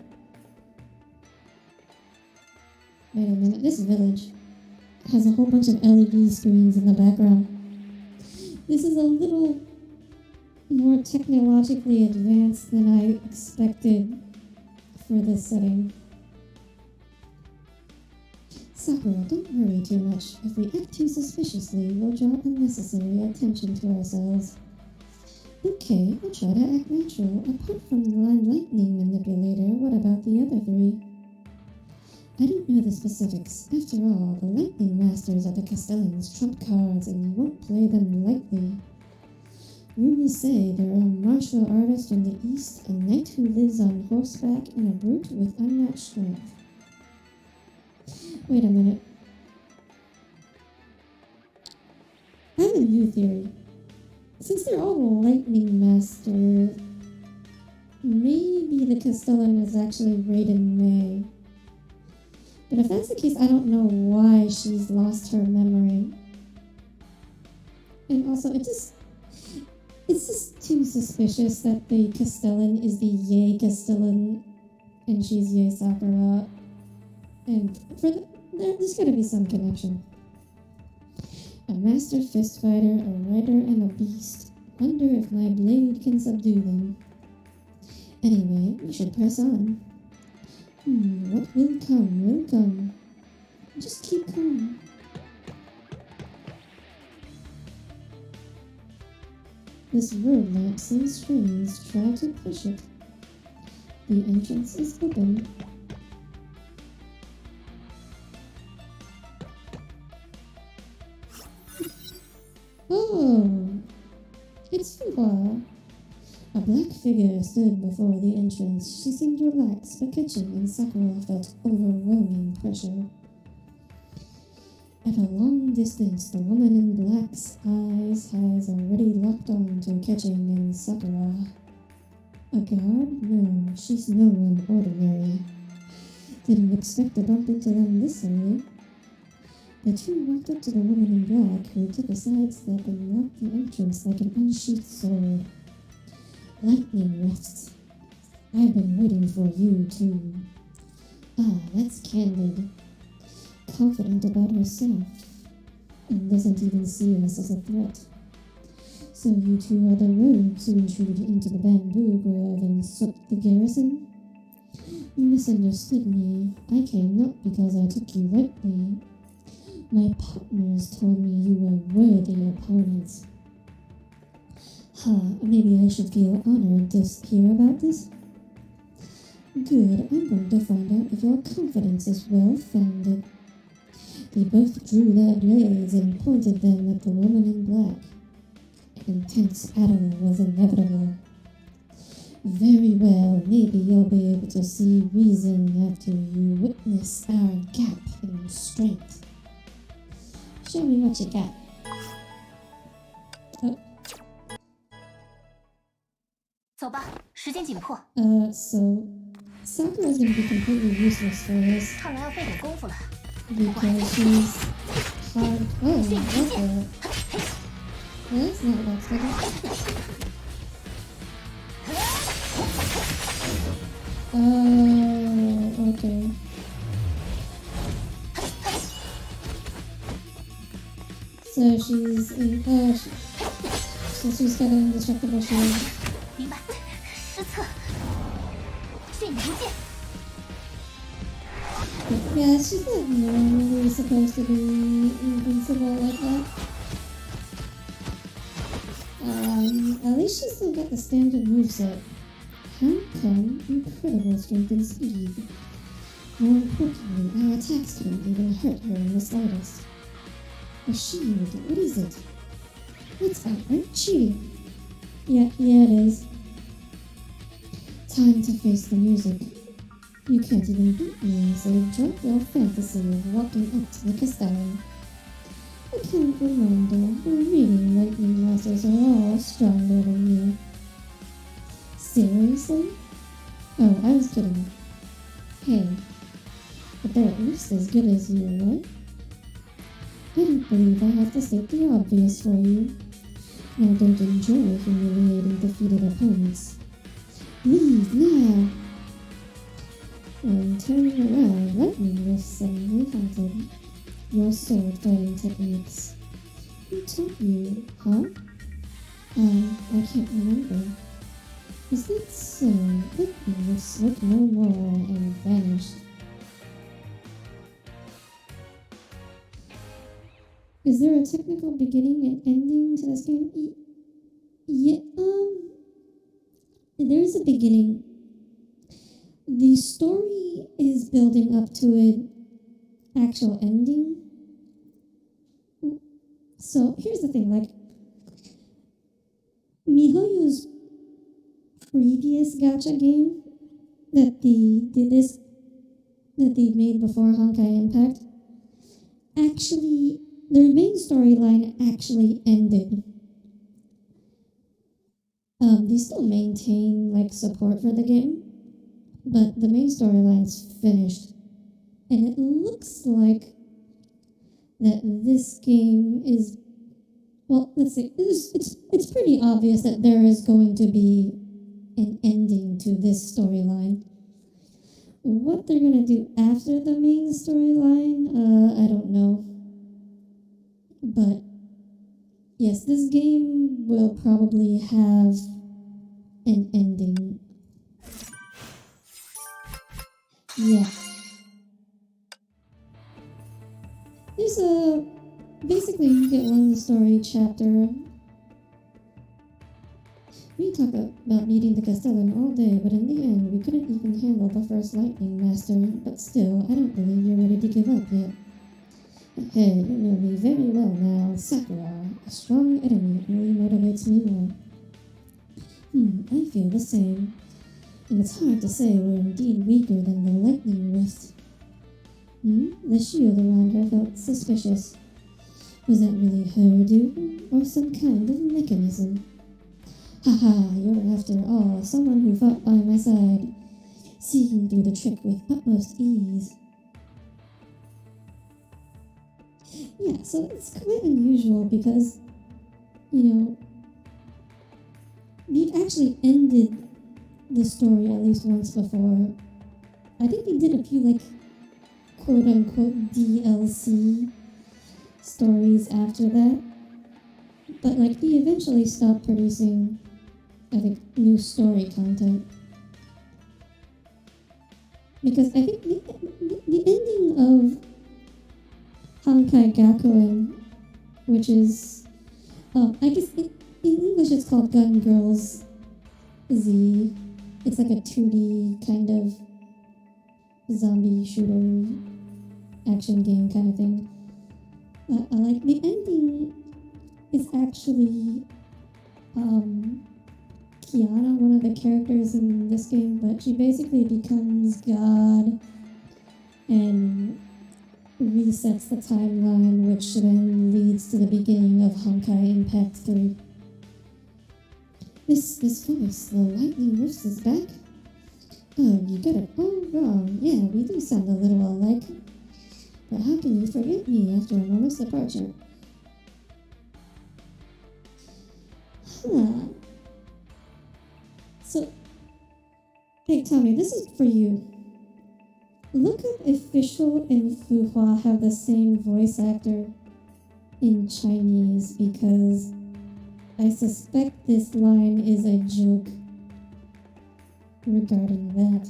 Wait a minute, this village has a whole bunch of LED screens in the background. This is a little more technologically advanced than I expected for this setting. Sakura, don't worry too much. If we act too suspiciously, we'll draw unnecessary attention to ourselves. Okay, I'll try to act natural. Apart from the lightning manipulator, what about the other three? I don't know the specifics. After all, the lightning masters are the Castellans' trump cards and you won't play them lightly. Rumors say there are a martial artist from the east, a knight who lives on horseback, and a brute with unmatched strength. Wait a minute. I have a new theory. Since they're all lightning masters, maybe the Castellan is actually Raiden May. But if that's the case, I don't know why she's lost her memory. And also, it's just too suspicious that the Castellan is the Yae Castellan and she's Yae Sakura. And there's gotta be some connection. A master fist fighter, a rider, and a beast. Wonder if my blade can subdue them. Anyway, we should press on. What will come. Just keep calm. This road lamp seems strange. Try to push it. The entrance is open. Oh, it's Fuwa. A black figure stood before the entrance. She seemed relaxed but catching, and Sakura felt overwhelming pressure. At a long distance, the woman in black's eyes has already locked on to catching in Sakura. A guard? No, she's no one ordinary. Didn't expect to bump into them this early. The two walked up to the woman in black, who took a sidestep and locked the entrance like an unsheathed sword. Lightning rests. I've been waiting for you, too. Ah, that's candid. Confident about herself. And doesn't even see us as a threat. So you two are the rogues who intruded into the bamboo grove and swept the garrison? You misunderstood me. I came not because I took you lightly. My partners told me you were worthy opponents. Maybe I should feel honored to hear about this? Good, I'm going to find out if your confidence is well-founded. They both drew their blades and pointed them at the woman in black. An intense battle was inevitable. Very well, maybe you'll be able to see reason after you witness our gap in strength. Show me what you got. So Sakura's gonna be completely useless for us. Because she's hard. Oh, okay. That's not what I expected. Oh, okay. So she's in. So she's got an indestructible shield. Yeah, she's not normally supposed to be invincible like that. At least she's still got the standard moveset. How come? Incredible strength and speed. More importantly, our attacks can't even hurt her in the slightest. A shield, what is it? It's outright cheating. Yeah, it is. Time to face the music. You can't even beat me, so drop your fantasy of walking up to the Castellan. I can't remember. The really lightning masters are all stronger than you. Seriously? Oh, I was kidding. Hey, but they're at least as good as you, right? I don't believe I have to state the obvious for you. I don't enjoy humiliating defeated opponents. Leave now! And turning around, lightning was suddenly halted. Your sword fighting techniques. Who taught you, huh? I can't remember. Is that so? Lightning was slipped no more and vanished. Is there a technical beginning and ending to this game? Yeah, there's a beginning. The story is building up to an actual ending. So here's the thing, like MiHoYo's previous gacha game that they made before Honkai Impact, actually their main storyline actually ended. They still maintain like support for the game, but the main storyline's finished. And it looks like that this game is, well, let's say, it's pretty obvious that there is going to be an ending to this storyline. What they're going to do after the main storyline, I don't know. But, yes, this game will probably have an ending. Yeah. There's basically you get one story chapter. We talk about needing the Castellan all day, but in the end we couldn't even handle the first Lightning Master. But still, I don't believe you're ready to give up yet. Hey, you know me very well now, Sakura. A strong enemy only motivates me more. I feel the same. And it's hard to say we're indeed weaker than the Lightning Rift. The shield around her felt suspicious. Was that really her doing, or some kind of mechanism? Haha, you're after all someone who fought by my side, seeing through the trick with utmost ease. Yeah, so it's quite unusual because, we'd actually ended the story at least once before. I think they did a few, like, quote-unquote DLC stories after that. But, like, they eventually stopped producing, I think, new story content. Because I think the ending of Honkai Gakuen, which is, I guess in English it's called Gun Girls Z. It's like a 2D kind of zombie shooter action game kind of thing. I like the ending is actually Kiana, one of the characters in this game, but she basically becomes God and resets the timeline, which then leads to the beginning of Honkai Impact 3. This voice, the Lightning Rift is back? Oh, you got it all wrong. Yeah, we do sound a little alike. But how can you forget me after a moment's departure? Huh. So, hey Tommy, this is for you. Look up if Fischl and Fuhua have the same voice actor in Chinese, because I suspect this line is a joke regarding that.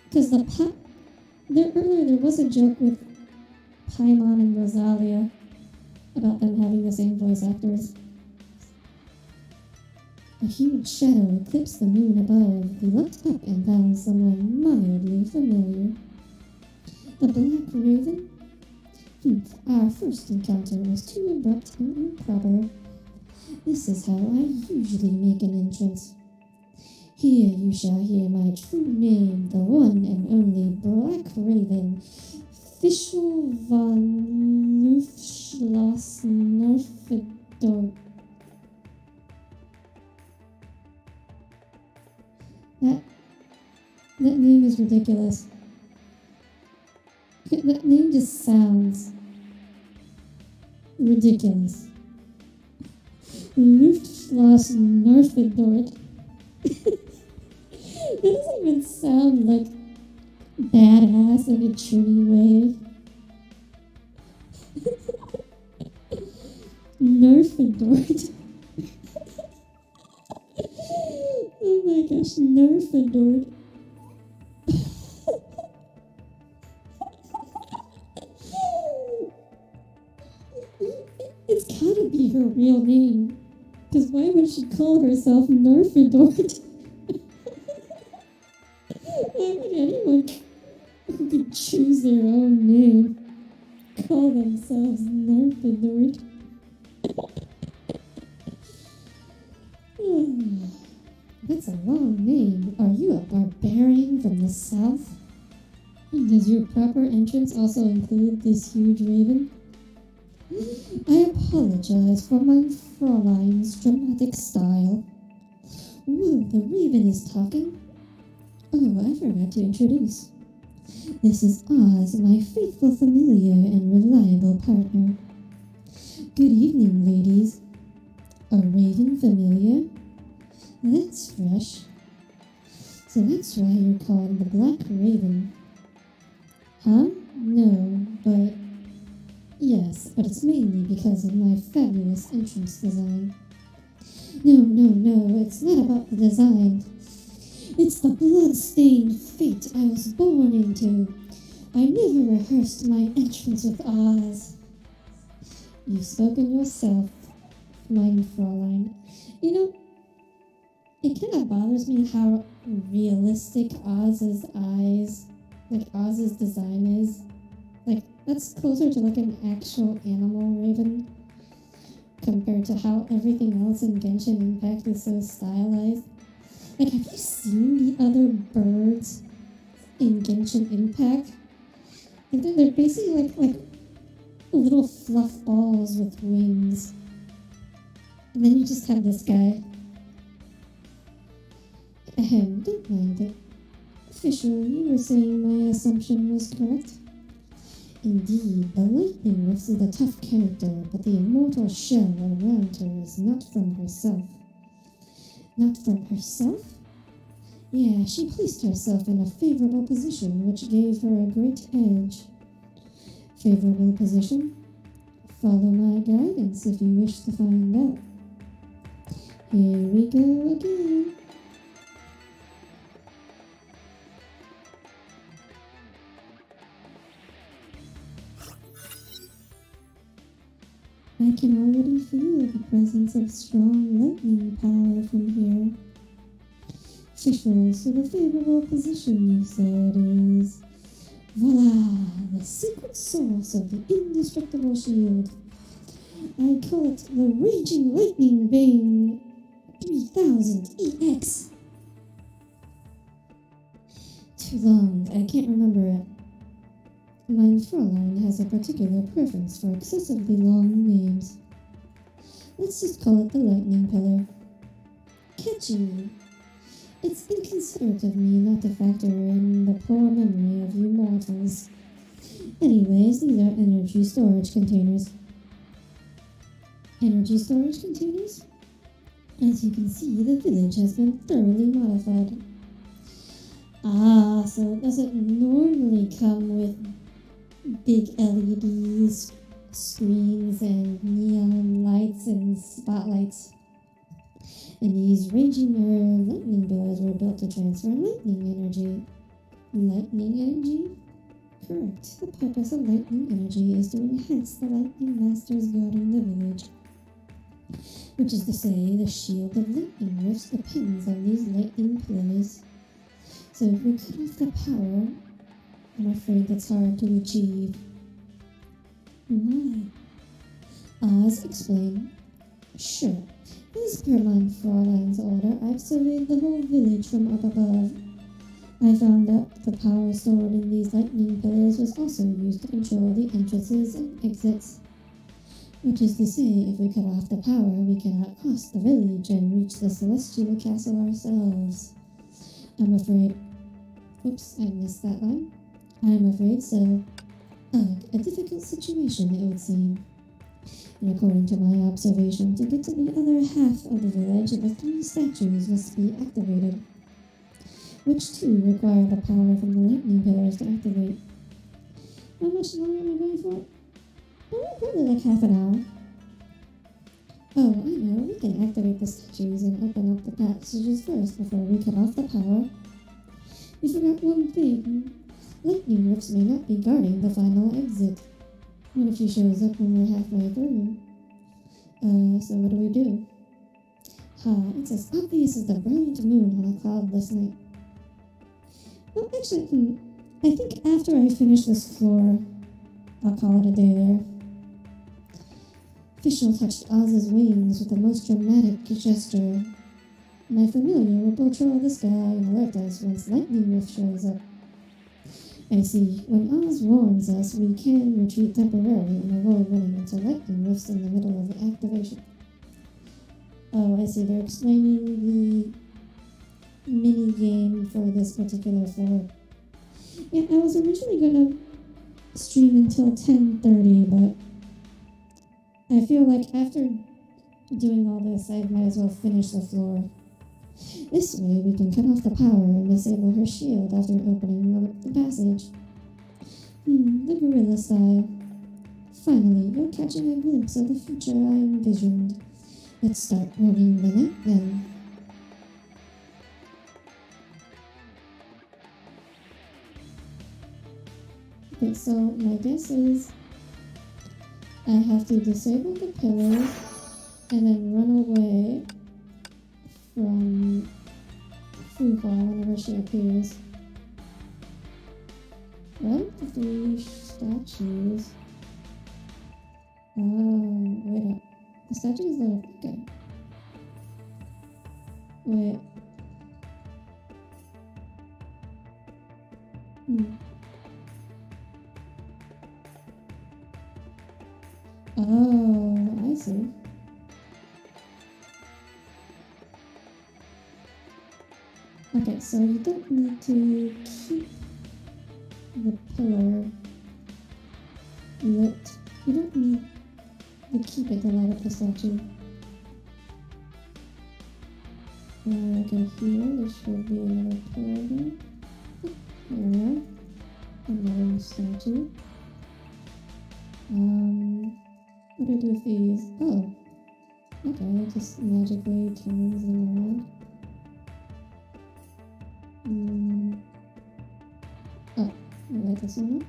Because earlier there was a joke with Paimon and Rosalia about them having the same voice actors. A huge shadow eclipsed the moon above. He looked up and found someone mildly familiar. The Black Raven? Our first encounter was too abrupt and improper. This is how I usually make an entrance. Here you shall hear my true name, the one and only Black Raven, Fischl von Luftschloss Nerfedorf. That name is ridiculous. That name just sounds ridiculous. Luftschloss Nerfedorf. That doesn't even sound like badass in a chuny way. Nerfedorf. Oh my gosh, Nerfedorf. be her real name. Because why would she call herself Nerfidort? Why would anyone who could choose their own name call themselves Nerfidort? That's a long name. Are you a barbarian from the south? Does your proper entrance also include this huge raven? I apologize for my Fräulein's dramatic style. Whoa, the raven is talking. Oh, I forgot to introduce. This is Oz, my faithful familiar and reliable partner. Good evening, ladies. A raven familiar? That's fresh. So that's why you're called the Black Raven. Huh? No, but... Yes, but it's mainly because of my fabulous entrance design. No, it's not about the design. It's the blood-stained fate I was born into. I never rehearsed my entrance with Oz. You've spoken yourself, mein Fräulein. You know, it kind of bothers me how realistic Oz's eyes, like Oz's design is. Like, that's closer to like an actual animal raven compared to how everything else in Genshin Impact is so stylized. Like, have you seen the other birds in Genshin Impact? Like, they're basically like little fluff balls with wings. And then you just have this guy. Don't mind it. Official, you were saying my assumption was correct? Indeed, the Lightning Rifts is a tough character, but the immortal shell around her is not from herself. Not from herself? Yeah, she placed herself in a favorable position, which gave her a great edge. Favorable position? Follow my guidance if you wish to find out. Here we go again. I can already feel the presence of strong lightning power from here. Official, so the favorable position you said is... Voila! The secret source of the indestructible shield. I call it the Raging Lightning Bane 3000 EX. Too long, I can't remember it. Mein Fräulein has a particular preference for excessively long names. Let's just call it the Lightning Pillar. Catchy. It's inconsiderate of me not to factor in the poor memory of you mortals. Anyways, these are energy storage containers. Energy storage containers? As you can see, the village has been thoroughly modified. Ah, so it doesn't normally come with big LEDs, screens, and neon lights and spotlights. And these raging lightning pillars were built to transfer lightning energy. Lightning energy? Correct. The purpose of lightning energy is to enhance the lightning masters guarding the village. Which is to say, the shield of lightning rifts depends on these lightning pillars. So if we cut off the power, I'm afraid that's hard to achieve. Why? Oz explained. Sure. As per mein Fräulein's order, I've surveyed the whole village from up above. I found that the power stored in these lightning pillars was also used to control the entrances and exits. Which is to say, if we cut off the power, we cannot cross the village and reach the celestial castle ourselves. I'm afraid... Oops, I missed that line. I'm afraid so. Ugh, a difficult situation, it would seem. And according to my observation, to get to the other half of the village, the 3 statues must be activated, which too require the power from the lightning pillars to activate. How much longer am I going for? Oh, probably like half an hour. Oh, I know, we can activate the statues and open up the passages first before we cut off the power. We forgot one thing. Lightning rifts may not be guarding the final exit. What if she shows up when we're halfway through? So what do we do? It's as obvious as the brilliant moon on a cloudless night. Well, actually, I think after I finish this floor, I'll call it a day there. Fischl touched Oz's wings with a most dramatic gesture. My familiar will patrol the sky and alert us once lightning rift shows up. I see. When Oz warns us, we can retreat temporarily and avoid running into lightning rifts in the middle of the activation. Oh, I see. They're explaining the mini game for this particular floor. Yeah, I was originally gonna stream until 10:30, but I feel like after doing all this, I might as well finish the floor. This way, we can cut off the power and disable her shield after opening up the passage. The gorilla style. Finally, you're catching a glimpse of the future I envisioned. Let's start running the net then. Okay, so my guess is I have to disable the pillars and then run away from Fuhua whenever she appears. What? The 3 statues. Oh, wait up. The statues that are okay. Wait. Oh, I see. Okay, so you don't need to keep the pillar lit. You don't need to keep it to light up the statue. Okay, here, there should be another pillar here. Here we are. Another statue. What do I do with these? Oh. Okay, it just magically turns them around. Oh, I light this one up.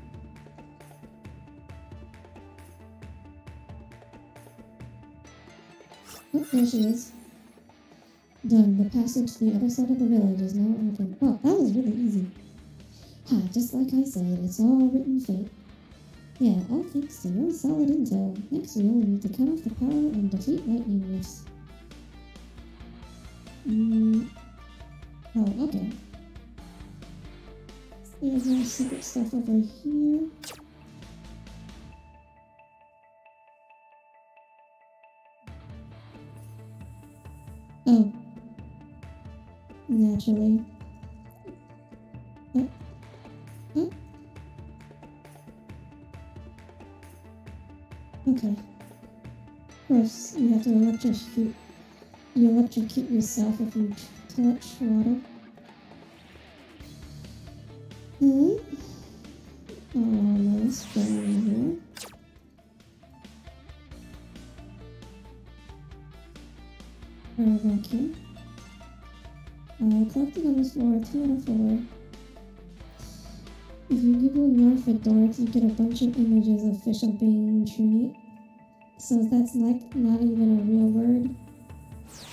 Oh, there she is. Done. The passage to the other side of the village is now open. Oh, that was really easy. Just like I said, it's all written fate. Yeah, all thanks to your solid intel. Next, we only need to cut off the power and defeat lightning rifts. Oh, okay. There's more secret stuff over here. Oh. Naturally. Okay. Of course, you have to electrocute yourself if you touch water. Almost down here. Back here. Collected on this floor, 2 out of 4. If you Google Norfit Dorks, you get a bunch of images of Fischl being treated. So that's like not even a real word.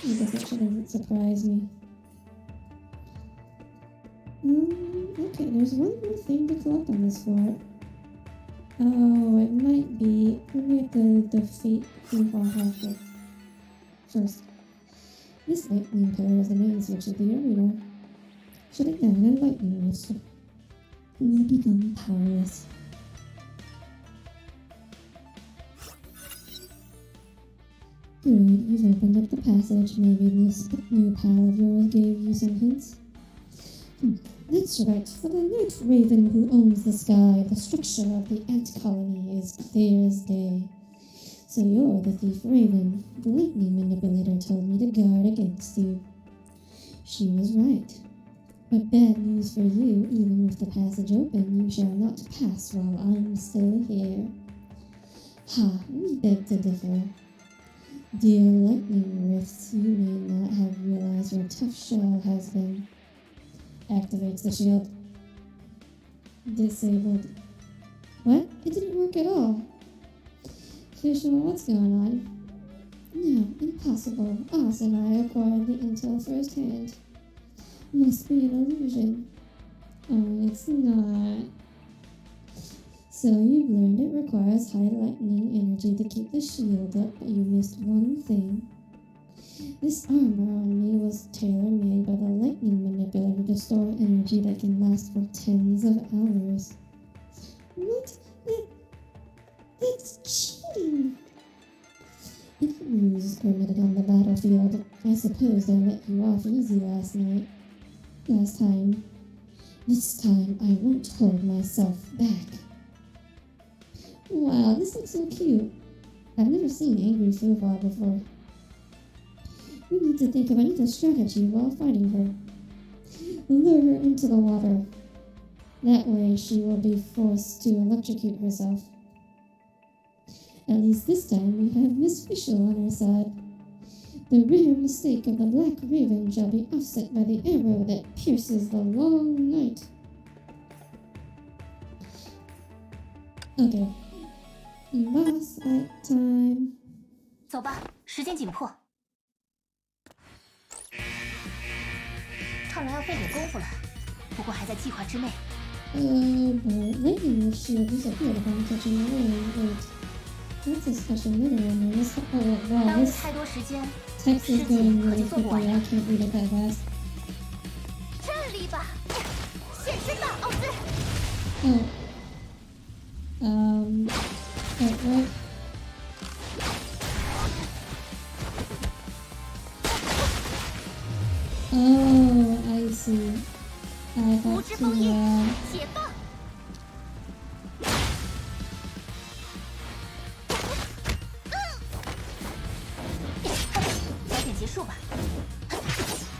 I guess that shouldn't surprise me. Okay, there's one more thing to collect on this floor. Oh, it might be. We have to defeat Fuhua Halfway first. This lightning pillar is the main switch of the arena. Shut it down and lightning will become powerless. Good, you've opened up the passage. Maybe this new pal of yours gave you some hints? That's right. For the Night Raven who owns the sky, the structure of the ant colony is clear as day. So you're the thief Raven. The lightning manipulator told me to guard against you. She was right. But bad news for you, even with the passage open, you shall not pass while I'm still here. We beg to differ. Dear lightning rifts, you may not have realized your tough shell has been... Activates the shield. Disabled. What? It didn't work at all. Fischl, what's going on? No, impossible. Oz and I acquired the intel firsthand. Must be an illusion. Oh, it's not. So you've learned it requires high lightning energy to keep the shield up, but you missed one thing. This armor on me was tailor-made by the lightning manipulator to store energy that can last for tens of hours. What? That's cheating! If ruse is permitted on the battlefield, I suppose I let you off easy last time. This time I won't hold myself back. Wow, this looks so cute. I've never seen angry Fufa before. We need to think of another strategy while fighting her. Lure her into the water. That way she will be forced to electrocute herself. At least this time we have Miss Fischl on our side. The rare mistake of the Black Raven shall be offset by the arrow that pierces the long night. Okay. Boss fight time.
走吧，时间紧迫。看来要费点功夫了，不过还在计划之内。
But lightning shield disappeared upon touching the water. Wait, that's a special mineral in this. Oh, wow,
耽误
this
太多时间，
text
事
is
情
going
可
really
就做不
quickly.
完
I
呀。
can't read it that fast.
这里吧，现身吧，奥兹！
Oh. What? Oh, I see. I
无
have
之
to,
封印，解放！早点结束吧。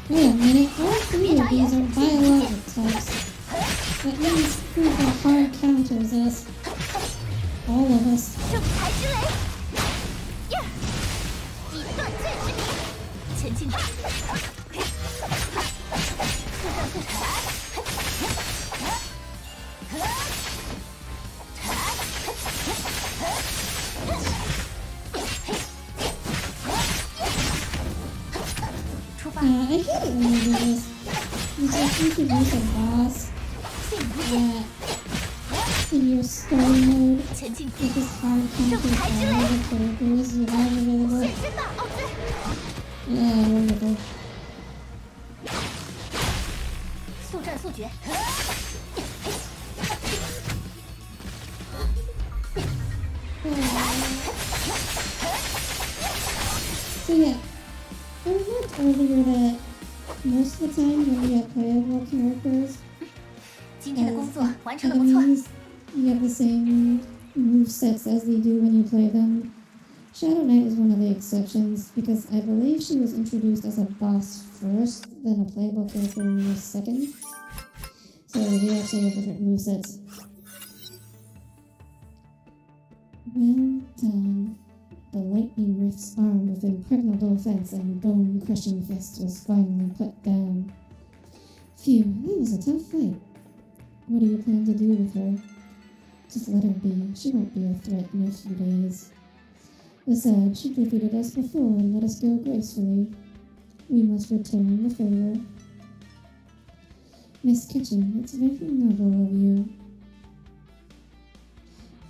wait a minute, all three of these are biologic types. That means who the hard counters us. All of us.
正财之雷，呀！以断剑之名，前进吧！速战速决。出发！
I hate it when you do this. You just introduce a boss in your story mode
前进！
with this hard counters all the characters you have available.
现身吧，奥兹！
Yeah, wonderful.
速战速决。
So yeah, I remarked earlier that most of the time when we have playable characters
今天的工作
as
完成的不错。
enemies, you have the same movesets as they do when you play them. Shadow Knight is one of the exceptions because I believe she was introduced as a boss first, then a playable character was second. So they actually have different movesets. Well done. The lightning rift's arm with impregnable fence and bone-crushing fist was finally put down. Phew, that was a tough fight. What do you plan to do with her? Just let her be. She won't be a threat in a few days. Besides, she defeated us before and let us go gracefully. We must return the favor. Miss Kitchen, it's very noble of you.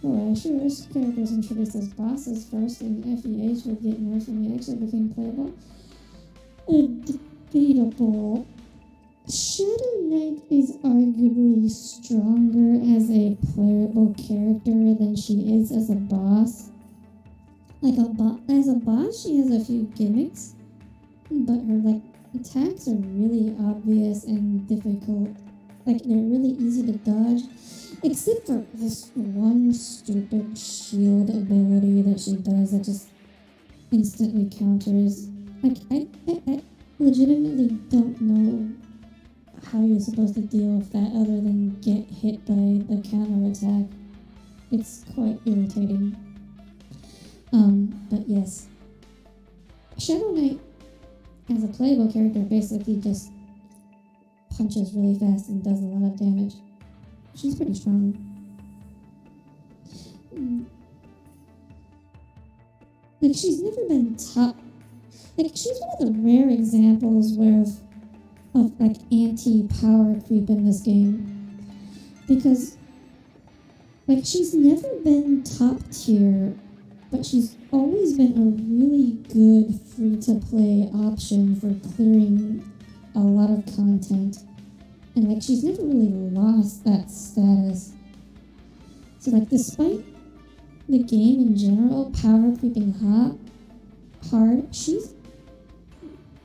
Boy, I sure wish characters introduced as bosses first and FEH would get nerfed when they actually became playable. Debatable. Shadow Knight is arguably stronger as a playable character than she is as a boss. Like as a boss, she has a few gimmicks, but her attacks are really obvious and difficult. Like they're really easy to dodge. Except for this one stupid shield ability that she does that just instantly counters. Like, I legitimately don't know how you're supposed to deal with that other than get hit by the counter attack. It's quite irritating. But yes. Shadow Knight, as a playable character, basically just punches really fast and does a lot of damage. She's pretty strong. like she's never been top. Like she's one of the rare examples of like anti-power creep in this game, because like she's never been top tier, but she's always been a really good free-to-play option for clearing a lot of content, and like she's never really lost that status. So like despite the game in general power creeping hard, she's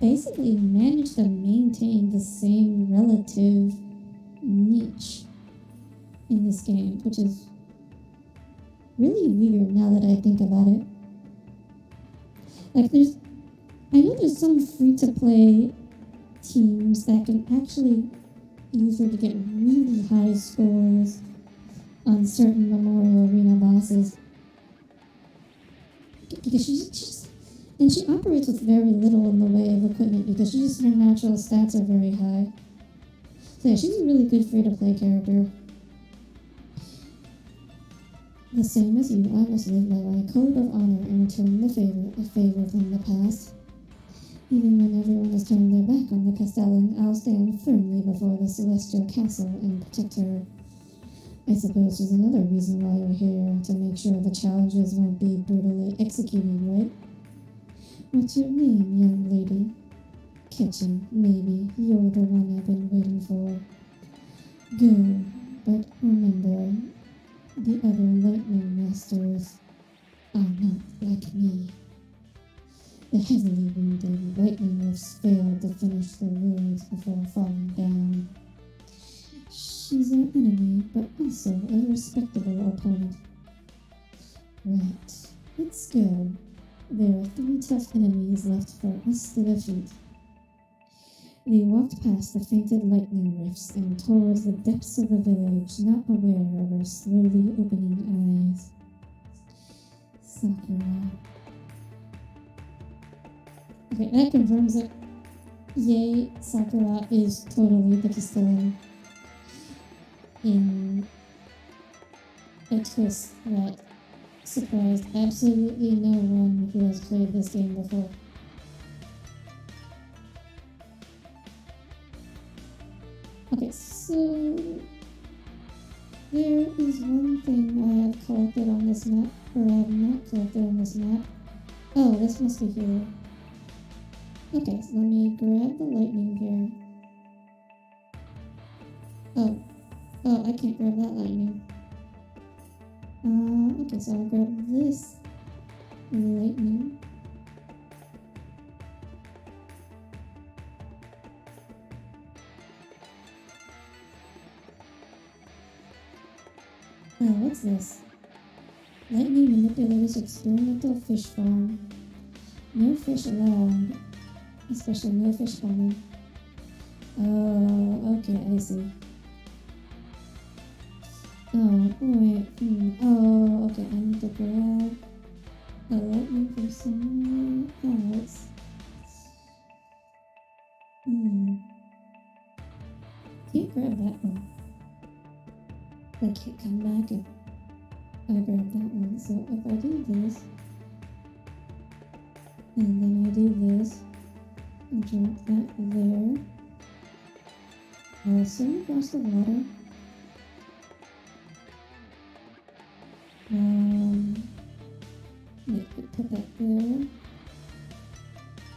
basically managed to maintain the same relative niche in this game, which is really weird now that I think about it. Like I know there's some free-to-play teams that can actually use her to get really high scores on certain Memorial Arena bosses. Because she operates with very little in the way of equipment because her natural stats are very high. So yeah, she's a really good free-to-play character. The same as you, I must live by my code of honor and return a favor from the past. Even when everyone has turned their back on the Castellan, I'll stand firmly before the Celestial Castle and protect her. I suppose there's another reason why you're here, to make sure the challenges won't be brutally executed, right? What's your name, young lady? Kitchen, maybe. You're the one I've been waiting for. Go, but remember, the other lightning masters are not like me. The heavily wounded lightning rifts failed to finish the ruins before falling down. She's our enemy, but also a respectable opponent. Right, let's go. There are 3 tough enemies left for us to defeat. They walked past the fainted lightning rifts and towards the depths of the village, not aware of her slowly opening eyes. Sakura. Okay, that confirms it. Yay, Sakura is totally the Castellan in a twist that surprised absolutely no one who has played this game before. Okay, so there is one thing I have collected on this map, or I have not collected on this map. Oh, this must be here. Okay, so let me grab the lightning here. Oh, I can't grab that lightning. Okay, so I'll grab this lightning. Oh, what's this? Lightning manipulator's experimental fish farm. No fish allowed, especially no fish farming. Oh, okay, I see. Oh, wait, oh, okay, I need to grab a lightning from somewhere else. Can't grab that one. I can't come back and I grab that one. So if I do this, and then I do this, and drop that there, I'll swim across the water. Put that there.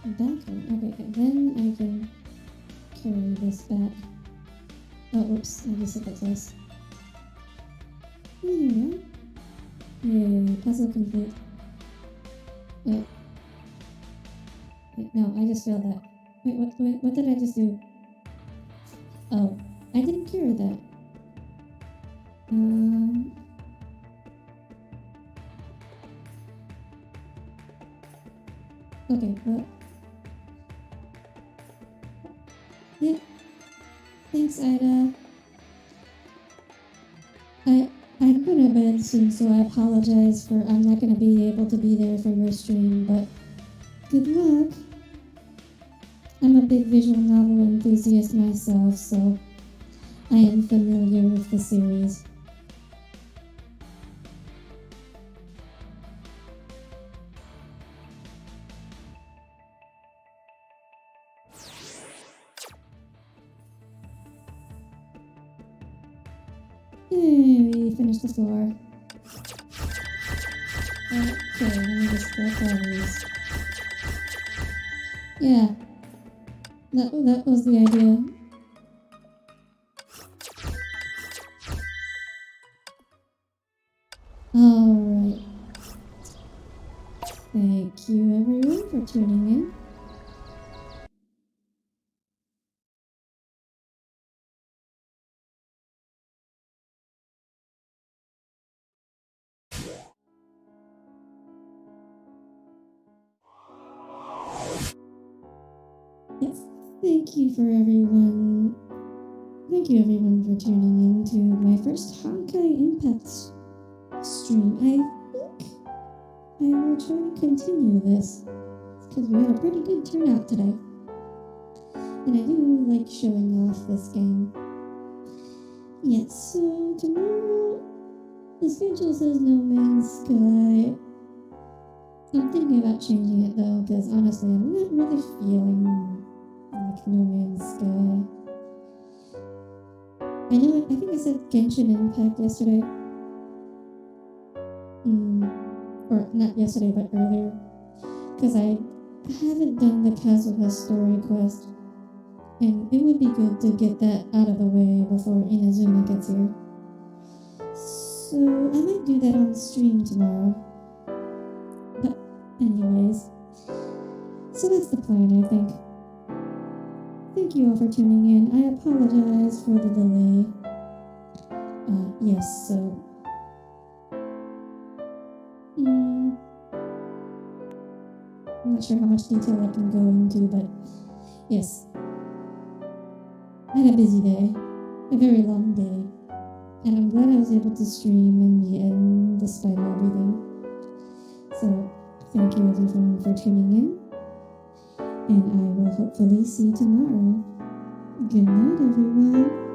Back on. Okay, then I can carry this back. Oh, oops, I just hit that twice. There we go. Yay, puzzle complete. Wait. No, I just failed that. Wait, what did I just do? Oh, I didn't carry that. Okay, well. Yeah. Thanks, Ida. I'm gonna bed soon, so I apologize for I'm not gonna be able to be there for your stream, but good luck. I'm a big visual novel enthusiast myself, so I am familiar with the series. quickly finish the floor. Okay, let me just collect all these. Yeah, that was the idea. Alright. Thank you everyone for tuning in. Yes, thank you everyone for tuning in to my first Honkai Impact stream. I think I will try to continue this because we had a pretty good turnout today. And I do like showing off this game. Yes, so tomorrow the schedule says No Man's Sky. I'm thinking about changing it though, because honestly I'm not really feeling like No Man's Sky. I think I said Genshin Impact yesterday. Or not yesterday, but earlier. Because I haven't done the Kazuha story quest. And it would be good to get that out of the way before Inazuma gets here. So I might do that on stream tomorrow. But anyways. So that's the plan, I think. Thank you all for tuning in. I apologize for the delay. Yes, so... I'm not sure how much detail I can go into, but... Yes. I had a busy day. A very long day. And I'm glad I was able to stream in the end, despite everything. So, thank you everyone for tuning in. And I will hopefully see you tomorrow. Good night, everyone.